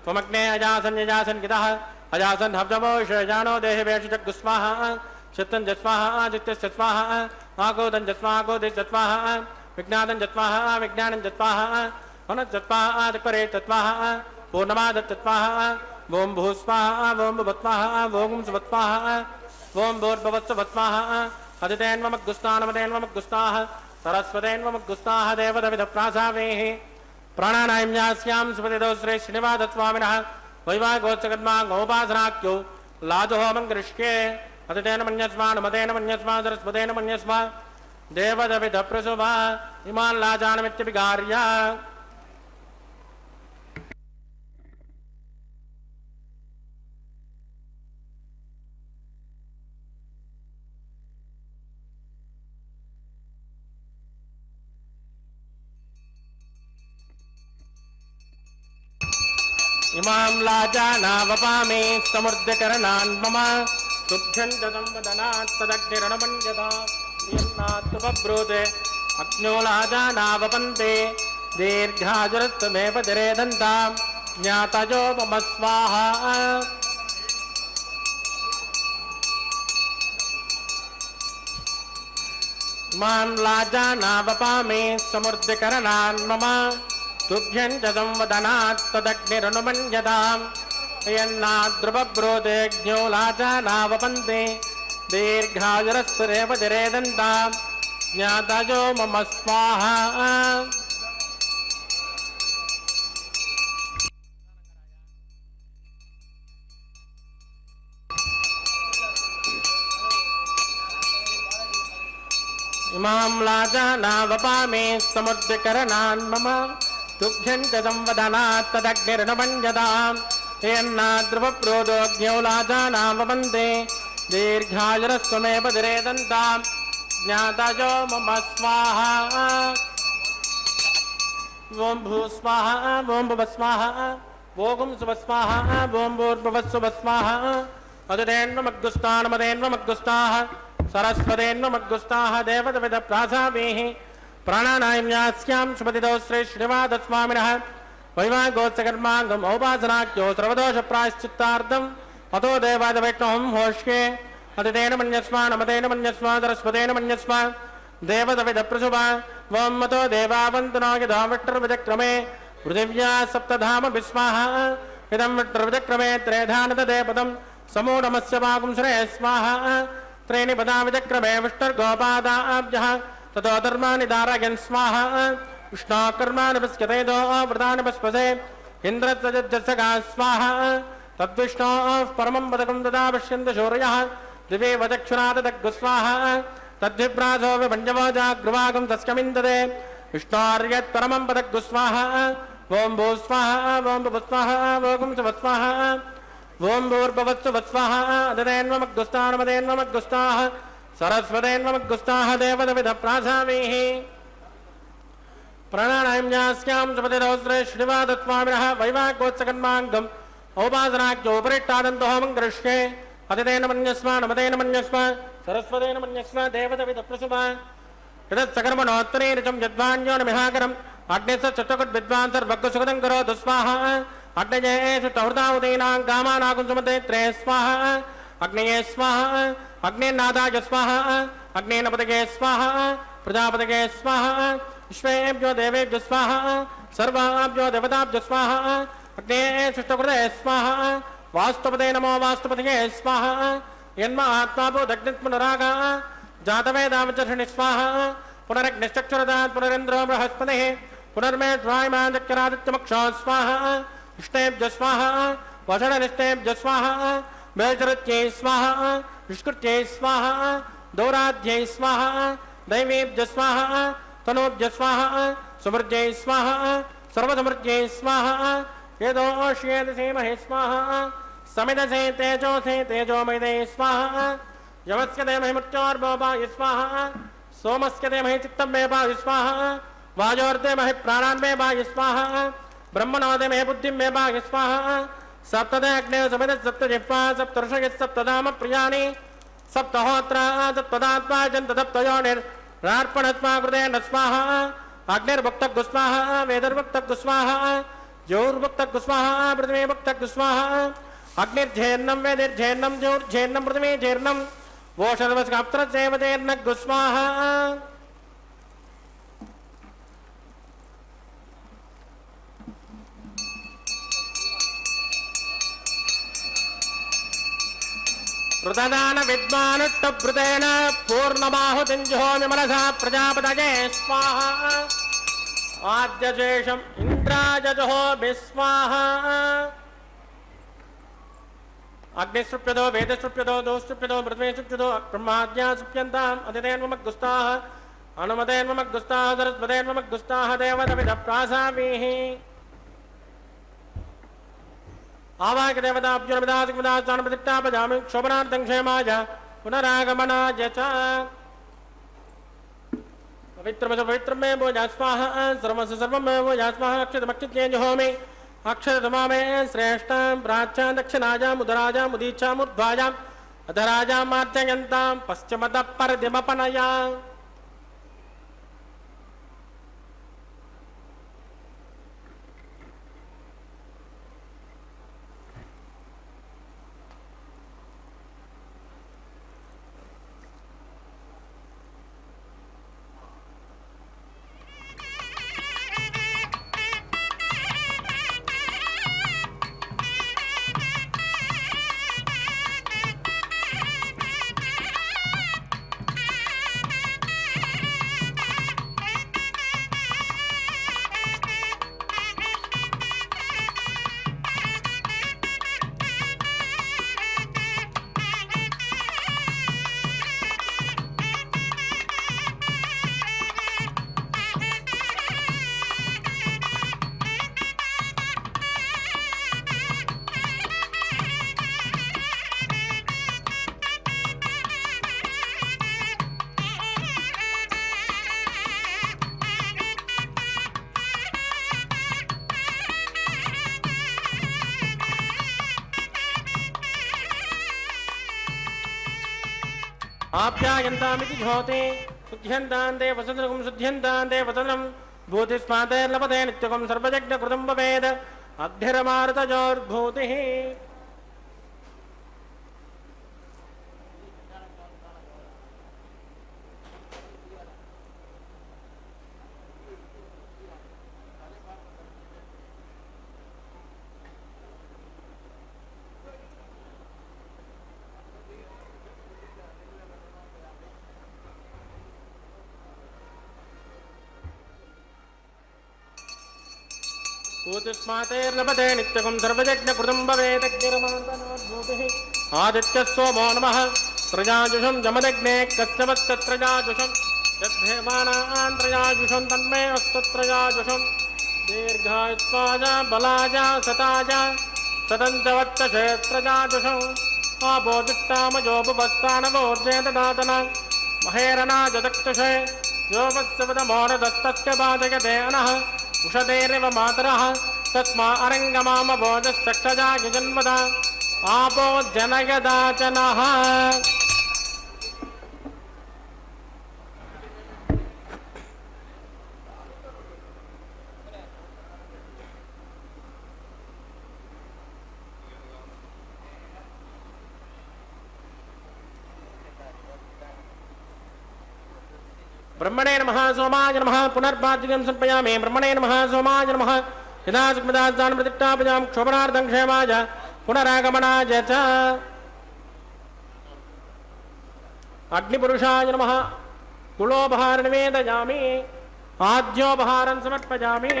त्वमग्ने अजासन यजासन गितः अजासन हव्यमो शजानो देहे वेषजग् स्वाहा चित्तं जस्वाहा चित्तस्य स्वाहा आगोदं जस्वाहा गोदे जस्वाहा विज्ञानं जस्वाहा विज्ञानं जस्वाहा मनस्जस्वाहा तत्परे तत्वाहा पूर्णमाद तत्वाहा ओम भूस्वाहा ओम भवत्वाहा ओम सुवत्वाहा ओम भूर्भवत्सवत्वाहा अदितेन्वमग्गुस्तानमदेन्वमग्गुस्ताः सरस्वतेन्वमग्गुस्ताः देवदविदप्रासावेः प्राणानायम्यास्यां सुपतिदोस्रे श्रीनिवासस्वामिनः वैवाहिकोत्सकर्मा गोपासनाख्यो लाजहोमं करिष्ये अतितेन मन्यस्मान् मतेन मन्यस्मा सरस्वतेन मन्यस्मा देवदविदप्रसुभा इमान् लाजानमित्यभिगार्य इमां लाजानावपामि समृद्धकरणान् मम तुभ्यं च संवदनात् तदग्निरणमन्यथा यन्नात्तुपब्रूते अग्न्यो लाजानावपन्ते दीर्घाजुरत्वमेव दिरेदन्तां ज्ञातयो मम स्वाहा इमां लाजानावपामि समृद्धकरणान् मम तुभ्यं च संवदनात् तदग्निरनुमन्यताम् यन्नाद्रुवब्रोतेऽग्न्यो लाजानावपन्ते दीर्घायुरस्सुरेव दिरेदन्तां ज्ञातयो मम स्वाहा इमां लाजानावपामि समुद्रकरणान् मम तुभ्यं च संवदनात् तदग्निरनुमन्यताम् यन्नाद्रुवप्रोदोऽग्न्यो लाजानावपन्ते दीर्घायुरस्त्वमेव दिरेदन्तां ज्ञातयो मम स्वाहा ओम भूस्वाहा ओम भुवस्वाहा ओम सुवस्वाहा ओम भूर्भुवस्सुवस्वाहा अदितेन्वमग्गुस्तानमदेन्वमग्गुस्ताः सरस्वतेन्वमग्गुस्ताः देवदविदप्रासावेः प्राणानायम्यास्यां शुभतिदौ श्री श्रीवादस्वामिनः वैवाहिकोत्सकर्माङ्गम् औपासनाख्यो सर्वदोषप्रायश्चित्तार्थम् अतो देवादिवैष्णवं होष्ये अतितेन मन्यस्मा नमतेन मन्यस्मा सरस्वतेन मन्यस्मा देवदविदप्रसुभा वं मतो देवावन्तनो यदा विष्टुर्विजक्रमे पृथिव्या सप्तधाम विस्माः इदं विष्टुर्विजक्रमे त्रेधानतदेपदं समूढमस्य वागुंसरे स्वाहा त्रीणि पदा विजक्रमे विष्णुर्गोपादाभ्यः ततो धर्माणि दारयन् स्वाहा विष्णोकर्माणि पश्यते दो व्रतानि पश्पसे इन्द्रत्वजस्सगा स्वाहा तद्विष्णोः परमं पदकं तदा पश्यन्त शौर्यः दिवे वचक्षुनादग्गुस्वाहा तद्विप्रासो विभञ्जवोजाग्रुवागं तस्कमिन्दते विष्णोर्यत् परमं पदग्गुस्वाहा ओं भू स्वाहा ओं भुवस्वाहा ओं सुवस्वाहा ओं भूर्भुवत्सु वत्स्वाहा अदतेन्वमग्गुस्तानमदेन्वमग्गुस्ताः सरस्वतेन्वमग्गुस्ताः देवदविधप्रासामीः प्राणानायम्यास्यां सुपतिदौस्रे श्रीवादस्वामिनः वैवाहिकोत्सकर्माङ्गम् औपासनाख्योपरिष्टादन्तो होमं करिष्ये अतितेन मन्यस्मा नमतेन मन्यस्मा सरस्वतेन मन्यस्मा देवदविदप्रसुभा यदत्सकर्मणोत्तरीरिचं यद्वान्यो नमिहाकरम् अग्निस्य चतुर्विद्वान् सर्वज्ञसुखदं करोतु स्वाहा अग्नये तहृताहुतीनां कामानाकुंसुमते त्रे स्वाहा अग्नये स्वाहा अग्नेनादाय स्वाहा अग्नेनपदगे स्वाहा प्रजापदगे स्वाहा विश्वेभ्यो देवेभ्यो स्वाहा सर्वाभ्यो देवताभ्यो स्वाहा अग्ने सृष्टकृते स्वाहा वास्तुपते नमो वास्तुपतये स्वाहा यन्म आत्माभूदग्नित्पुनरागा जातवेदावचर्षणि स्वाहा पुनरग्निश्चक्षुरदात् पुनरेन्द्रो बृहस्पतिः पुनर्मेष्वायमाचक्रादित्यमक्षो स्वाहा इष्टेभ्य स्वाहा वषडनिष्टेभ्य स्वाहा मेल्चरुत्यै स्वाहा निष्कृत्यै स्वाहा दौराध्यै स्वाहा दैवेभ्य स्वाहा तनोभ्य स्वाहा समृद्ध्यै स्वाहा सर्वसमृद्ध्यै स्वाहा यदोष्येद सेमहे स्वाहा समिदसे तेजोसे तेजोमयदे स्वाहा यमस्य देमहि मृत्योर्भोपाय स्वाहा सोमस्य देमहि चित्तमेवाय स्वाहा वायोर्देमहि प्राणान्मेवाय स्वाहा ब्रह्मणो देमहि बुद्धिमेवाय स्वाहा सप्तदे अग्ने समिद सप्तजिह्वा सप्तऋषयः सप्तधाम प्रियाणि सप्तहोत्रा तत्पदात्मा जन्तदप्तयोनिर्रार्पणस्मा कृतेन स्वाहा अग्निर्भक्तगुस्वाहा वेदर्भक्तगुस्वाहा ज्योर्भक्तगुस्वाहा पृथिवीभक्तगुस्वाहा अग्निर्झेन्नं वेदिर्झेन्नं ज्योर्झेन्नं पृथिवीझेन्नं वोषधवस्काप्त्रसेवतेर्नगुस्वाहा कृतदान विद्वानुष्टभृतेन पूर्णबाहुतिञ्जुहोमि मनसा प्रजापतये स्वाहा आद्यशेषम् इन्द्राजजुहोमि स्वाहा अग्निसृप्यतो वेदसृप्यतो दोसृप्यतो पृथ्वीसृप्यतो ब्रह्माद्या सृप्यन्ताम् अतिथेन्वमग्गुस्ताः अनुमतेन्वमग्गुस्ताः सरस्वतेन्वमग्गुस्ताः देवदविधप्रासामीः आवाह्य देवताभ्यो नमिदासिकमिदास्तानप्रतिष्ठापयामि शोभनार्थं क्षेमाय पुनरागमनाय च पवित्रमे भोजा स्वाहा सर्वस्य सर्वमे भोजा स्वाहा अक्षतमक्षित्ये जुहोमि अक्षतमामे श्रेष्ठां प्राच्यां दक्षिणायाम् उदराजाम् उदीच्छाम् ऊर्ध्वायाम् अधराजाम् मार्जयन्तां पश्चिमतः परदिमपनया आप्यायन्तामिति झोते शुद्ध्यन्तान्ते वसन्तकं शुद्ध्यन्तान्ते वसनं भूतिस्माते लभते नित्यकं सर्वयज्ञकृतं भवेत् अग्निरमारुतजोर्भूतिः भूतिस्मातेर्लभते नित्यकं सर्वयज्ञकृतं भवेत् अग्निरमारुतजोर्भूतिः आदित्यः सोमो नमः त्रयाजुषं जमदग्ने कश्यपश्चत्रयाजुषं यद्धेमानान् त्रयाजुषं तन्मे अस्तु त्रयाजुषं दीर्घायुष्माजा बलाजा सताजा सतञ्चवत्तशे त्रयाजुषं आपोदिष्टामजोपस्थानवोर्जेतदातन महेरना जदक्षसे योपस्यवदमोरदस्तस्य बाधयते अनः उषदेरिव मातरः तस्मा अरङ्गमामभोजश्चक्षजा यजन्मदा आपो जनयदाचनः ब्रह्मणे नमः सोमाय नमः पुनर्पाद्यं समर्पयामि ब्रह्मणे नमः सोमाय नमः यदा सुखदान प्रतिष्ठापयां क्षोभनार्थं क्षेमाय पुनरागमनाय च अग्निपुरुषाय नमः कुलोपहार निवेदयामि आद्योपहारं समर्पयामि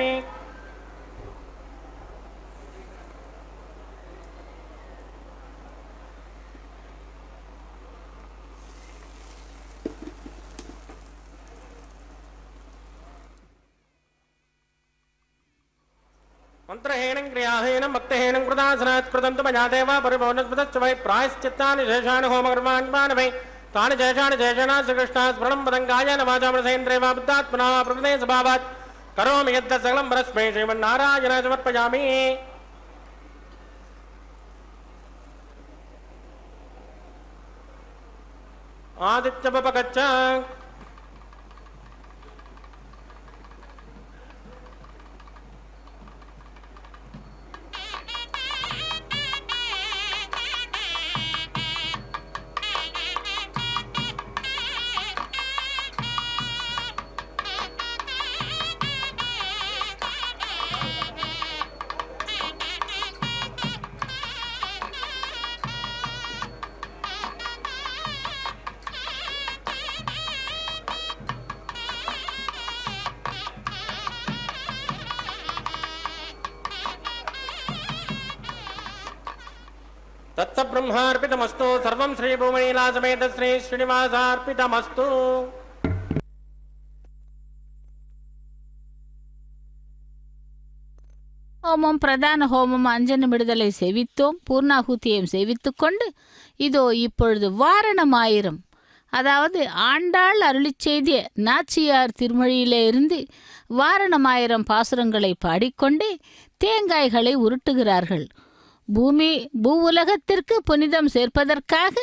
मंत्रहीनं क्रियाहीनं भक्तिहीनं कृतासनात् कृतं तु मया देव परिपूर्णस्मृतश्च वै प्रायश्चित्तानि शेषाणि होमकर्माणि वै तानि शेषाणि शेषेण श्रीकृष्णाः स्मरणं पदङ्गायेन वाचा मनसेन्द्रिय वा बुद्धात्मना वा प्रकृते स्वभावात् करोमि यद् सकलं परस्मै श्रीमन्नारायणाय समर्पयामि आदित्यपपगच्छ तत्सब्रह्मार्पितमस्तु सर्वं श्री भूमनीलासमेत श्री श्रीनिवासार्पितमस्तु ஹோமம் பிரதான ஹோமம் அஞ்சனம் விடுதலை சேவித்தோம் பூர்ணாகுதியையும் சேவித்து கொண்டு இதோ இப்பொழுது வாரணமாயிரம் அதாவது ஆண்டாள் அருளிச் செய்திய நாச்சியார் திருமொழியிலே இருந்து வாரணமாயிரம் பாசுரங்களை பாடிக்கொண்டே தேங்காய்களை உருட்டுகிறார்கள். பூவுலகத்திற்கு புனிதம் சேர்ப்பதற்காக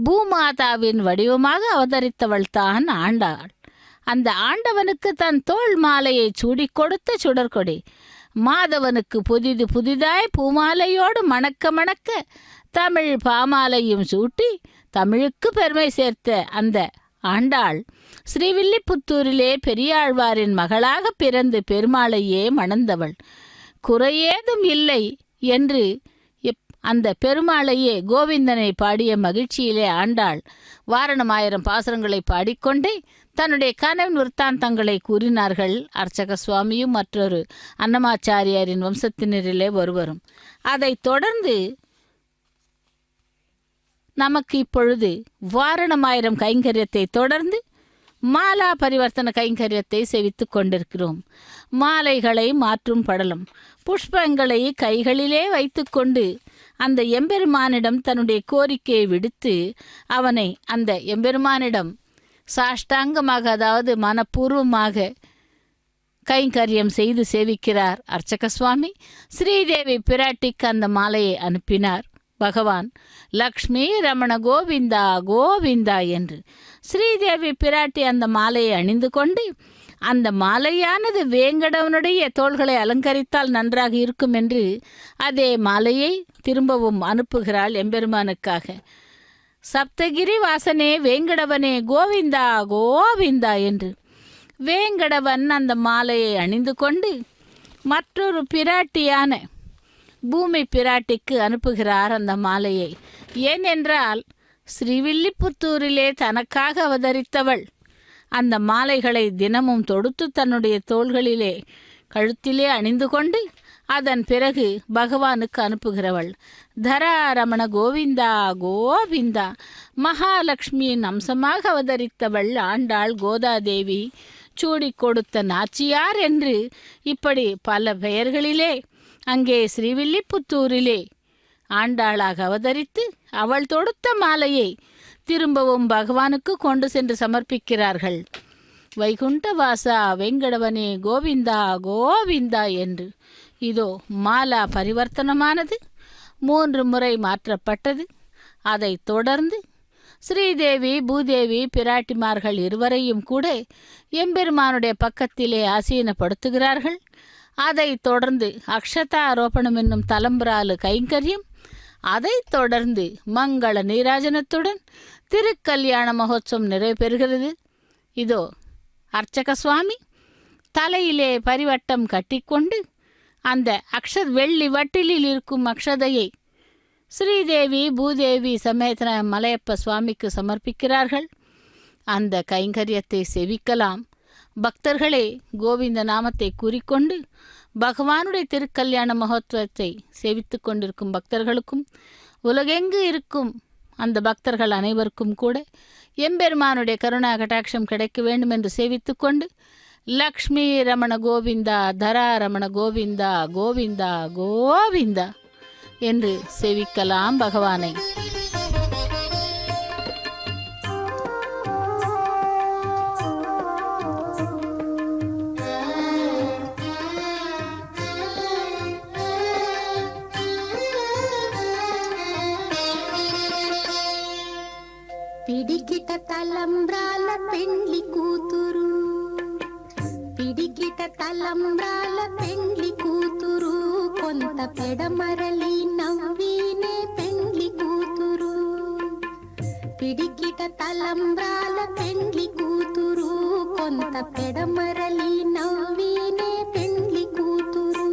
பூமாதாவின் வடிவமாக அவதரித்தவள் தான் ஆண்டாள். அந்த ஆண்டவனுக்கு தன் தோள் மாலையை சூடிக் கொடுத்த சுடர்கொடி மாதவனுக்கு புதிதாய் பூமாலையோடு மணக்க மணக்க தமிழ் பாமாலையும் சூட்டி தமிழுக்கு பெருமை சேர்த்த அந்த ஆண்டாள் ஸ்ரீவில்லிபுத்தூரிலே பெரியாழ்வாரின் மகளாக பிறந்து பெருமாளையே மணந்தவள். குறையேதும் இல்லை என்று அந்த பெருமாளையே கோவிந்தனை பாடிய மகிழ்ச்சியிலே ஆண்டாள் வாரணமாயிரம் பாசுரங்களை பாடிக்கொண்டே தன்னுடைய கனவின் விற்த்தாந்தங்களை கூறினார்கள். அர்ச்சக சுவாமியும் மற்றொரு அன்னமாச்சாரியாரின் வம்சத்தினரிலே ஒருவரும். அதைத் தொடர்ந்து நமக்கு இப்பொழுது வாரணமாயிரம் கைங்கரியத்தை தொடர்ந்து மாலா பரிவர்த்தன கைங்கரியத்தை செவித்து கொண்டிருக்கிறோம். மாலைகளை மாற்றும் படலம் புஷ்பங்களை கைகளிலே வைத்து கொண்டு அந்த எம்பெருமானிடம் தன்னுடைய கோரிக்கையை விடுத்து அவனை அந்த எம்பெருமானிடம் சாஷ்டாங்கமாக அதாவது மனப்பூர்வமாக கைங்கரியம் செய்து சேவிக்கிறார் அர்ச்சக சுவாமி. ஸ்ரீதேவி பிராட்டிக்கு அந்த மாலையை அனுப்பினார். பகவான் லக்ஷ்மி ரமண கோவிந்தா கோவிந்தா என்று. ஸ்ரீதேவி பிராட்டி அந்த மாலையை அணிந்து கொண்டு, அந்த மாலையானது வேங்கடவனுடைய தோள்களை அலங்கரித்தால் நன்றாக இருக்கும் என்று அதே மாலையை திரும்பவும் அனுப்புகிறாள் எம்பெருமானுக்காக. சப்தகிரி வாசனே வேங்கடவனே கோவிந்தா கோவிந்தா என்று. வேங்கடவன் அந்த மாலையை அணிந்து கொண்டு மற்றொரு பிராட்டியான பூமி பிராட்டிக்கு அனுப்புகிறார் அந்த மாலையை. ஏனென்றால் ஸ்ரீவில்லிபுத்தூரிலே தனக்காக அவதரித்தவள் அந்த மாலைகளை தினமும் தொடுத்து தன்னுடைய தோள்களிலே கழுத்திலே அணிந்து கொண்டு அதன் பிறகு பகவானுக்கு அனுப்புகிறவள். தராரமண கோவிந்தா கோவிந்தா. மகாலட்சுமியின் அம்சமாக அவதரித்தவள் ஆண்டாள் கோதாதேவி, சூடி கொடுத்த நாச்சியார் என்று இப்படி பல பெயர்களிலே அங்கே ஸ்ரீவில்லிபுத்தூரிலே ஆண்டாளாக அவதரித்து அவள் தொடுத்த மாலையை திரும்பவும் பகவானுக்கு கொண்டு சென்று சமர்ப்பிக்கிறார்கள். வைகுண்ட வாசா வெங்கடவனே கோவிந்தா கோவிந்தா என்று. இதோ மாலா பரிவர்த்தனமானது 3 முறை மாற்றப்பட்டது. அதைத் தொடர்ந்து ஸ்ரீதேவி பூதேவி பிராட்டிமார்கள் இருவரையும் கூட எம்பெருமானுடைய பக்கத்திலே ஆசீனப்படுத்துகிறார்கள். அதைத் தொடர்ந்து அக்ஷதாரோபணம் என்னும் தலம்பராலு கைங்கரியம். அதைத் தொடர்ந்து மங்கள நீராஜனத்துடன் திருக்கல்யாண மகோத்சவம் நிறைவு பெறுகிறது. இதோ அர்ச்சக சுவாமி தலையிலே பரிவட்டம் கட்டிக்கொண்டு அந்த வெள்ளி வட்டிலில் இருக்கும் அக்ஷதையை ஸ்ரீதேவி பூதேவி சமேதன மலையப்ப சுவாமிக்கு சமர்ப்பிக்கிறார்கள். அந்த கைங்கரியத்தை செவிக்கலாம். பக்தர்களே கோவிந்த நாமத்தை கூறிக்கொண்டு பகவானுடைய திருக்கல்யாண மகோத்சவத்தை சேவித்து கொண்டிருக்கும் பக்தர்களுக்கும் உலகெங்கு இருக்கும் அந்த பக்தர்கள் அனைவருக்கும் கூட எம்பெருமானுடைய கருணா கட்டாட்சம் கிடைக்க வேண்டும் என்று சேவித்து கொண்டு லக்ஷ்மி ரமண கோவிந்தா தரா ரமண கோவிந்தா கோவிந்தா கோவிந்தா என்று சேவிக்கலாம் பகவானை. పిడికిట తలంబ్రాల పెండ్లి కూతురు, పిడికిట తలంబ్రాల పెండ్లి కూతురు, కొంత పెడమరలి నవ్వీనే పెండ్లి కూతురు. పిడికిట తలంబ్రాల పెండ్లి కూతురు, కొంత పెడమరలి నవ్వీనే పెండ్లి కూతురు.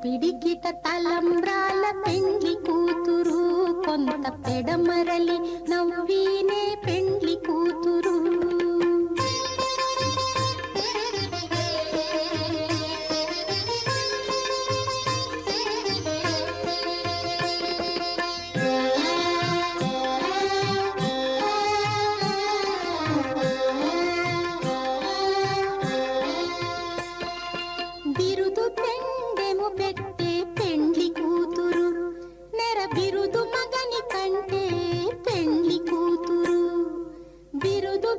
పిడికిట తలంబ్రాల పెండ్లి కూతురు, కొంత పెడమరలి నవ్వీనే పెండ్లి కూతురు. బిరుదు పెండెము పెట్టే పెండ్లి కూతురు, నెర బిరుదు మగని కంటే పెండ్లి కూతురు. బిరుదు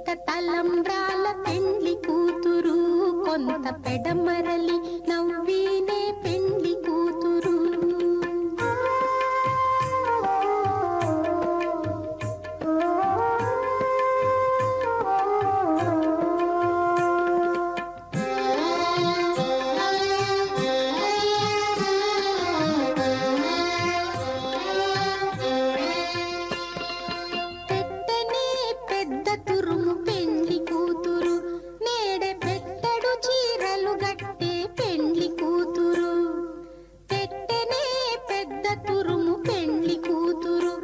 వేడికిట తలంబ్రాల పెండ్లి కూతురు కొంత పెడమరలి నవ్వీనే పెండ్లి కూతురు. పెట్టనే పెద్ద తురుము పెండ్లి కూతురు నేడే పెట్టడు చీరలు గట్టే పెండ్లి కూతురు. పెట్టనే పెద్ద తురుము పెండ్లి కూతురు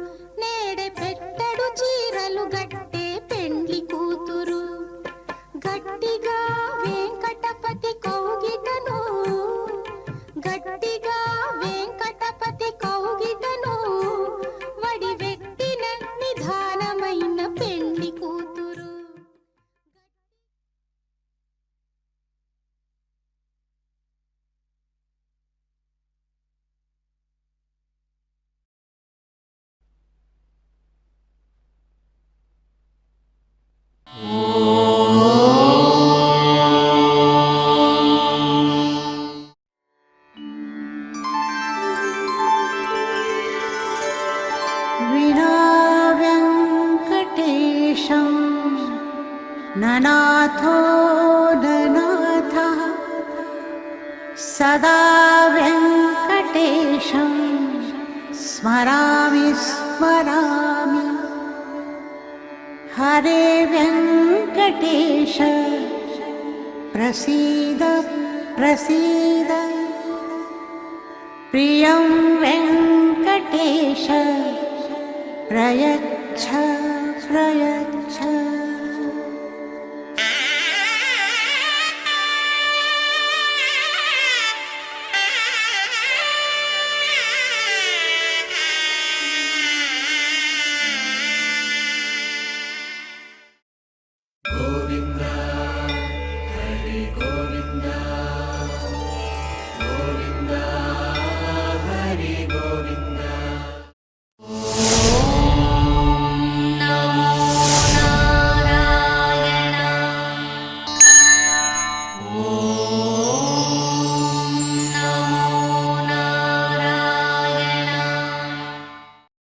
నేడే పెట్టడు చీరలు గట్టే పెండ్లి కూతురు. గట్టిగా వెంకటపతి కౌగిటను గట్టిగా వెంకటపతి కౌగిటను వడి వెట్టిన నిధానమైన పెండ్లి కూతురు. विना वेङ्कटेशं ननाथो ननाथः सदा वेङ्कटेशं स्मरामि स्मरामि. हरे वेङ्कटेश प्रसीद प्रसीद. प्रियं वेङ्कटेश प्रयच्छ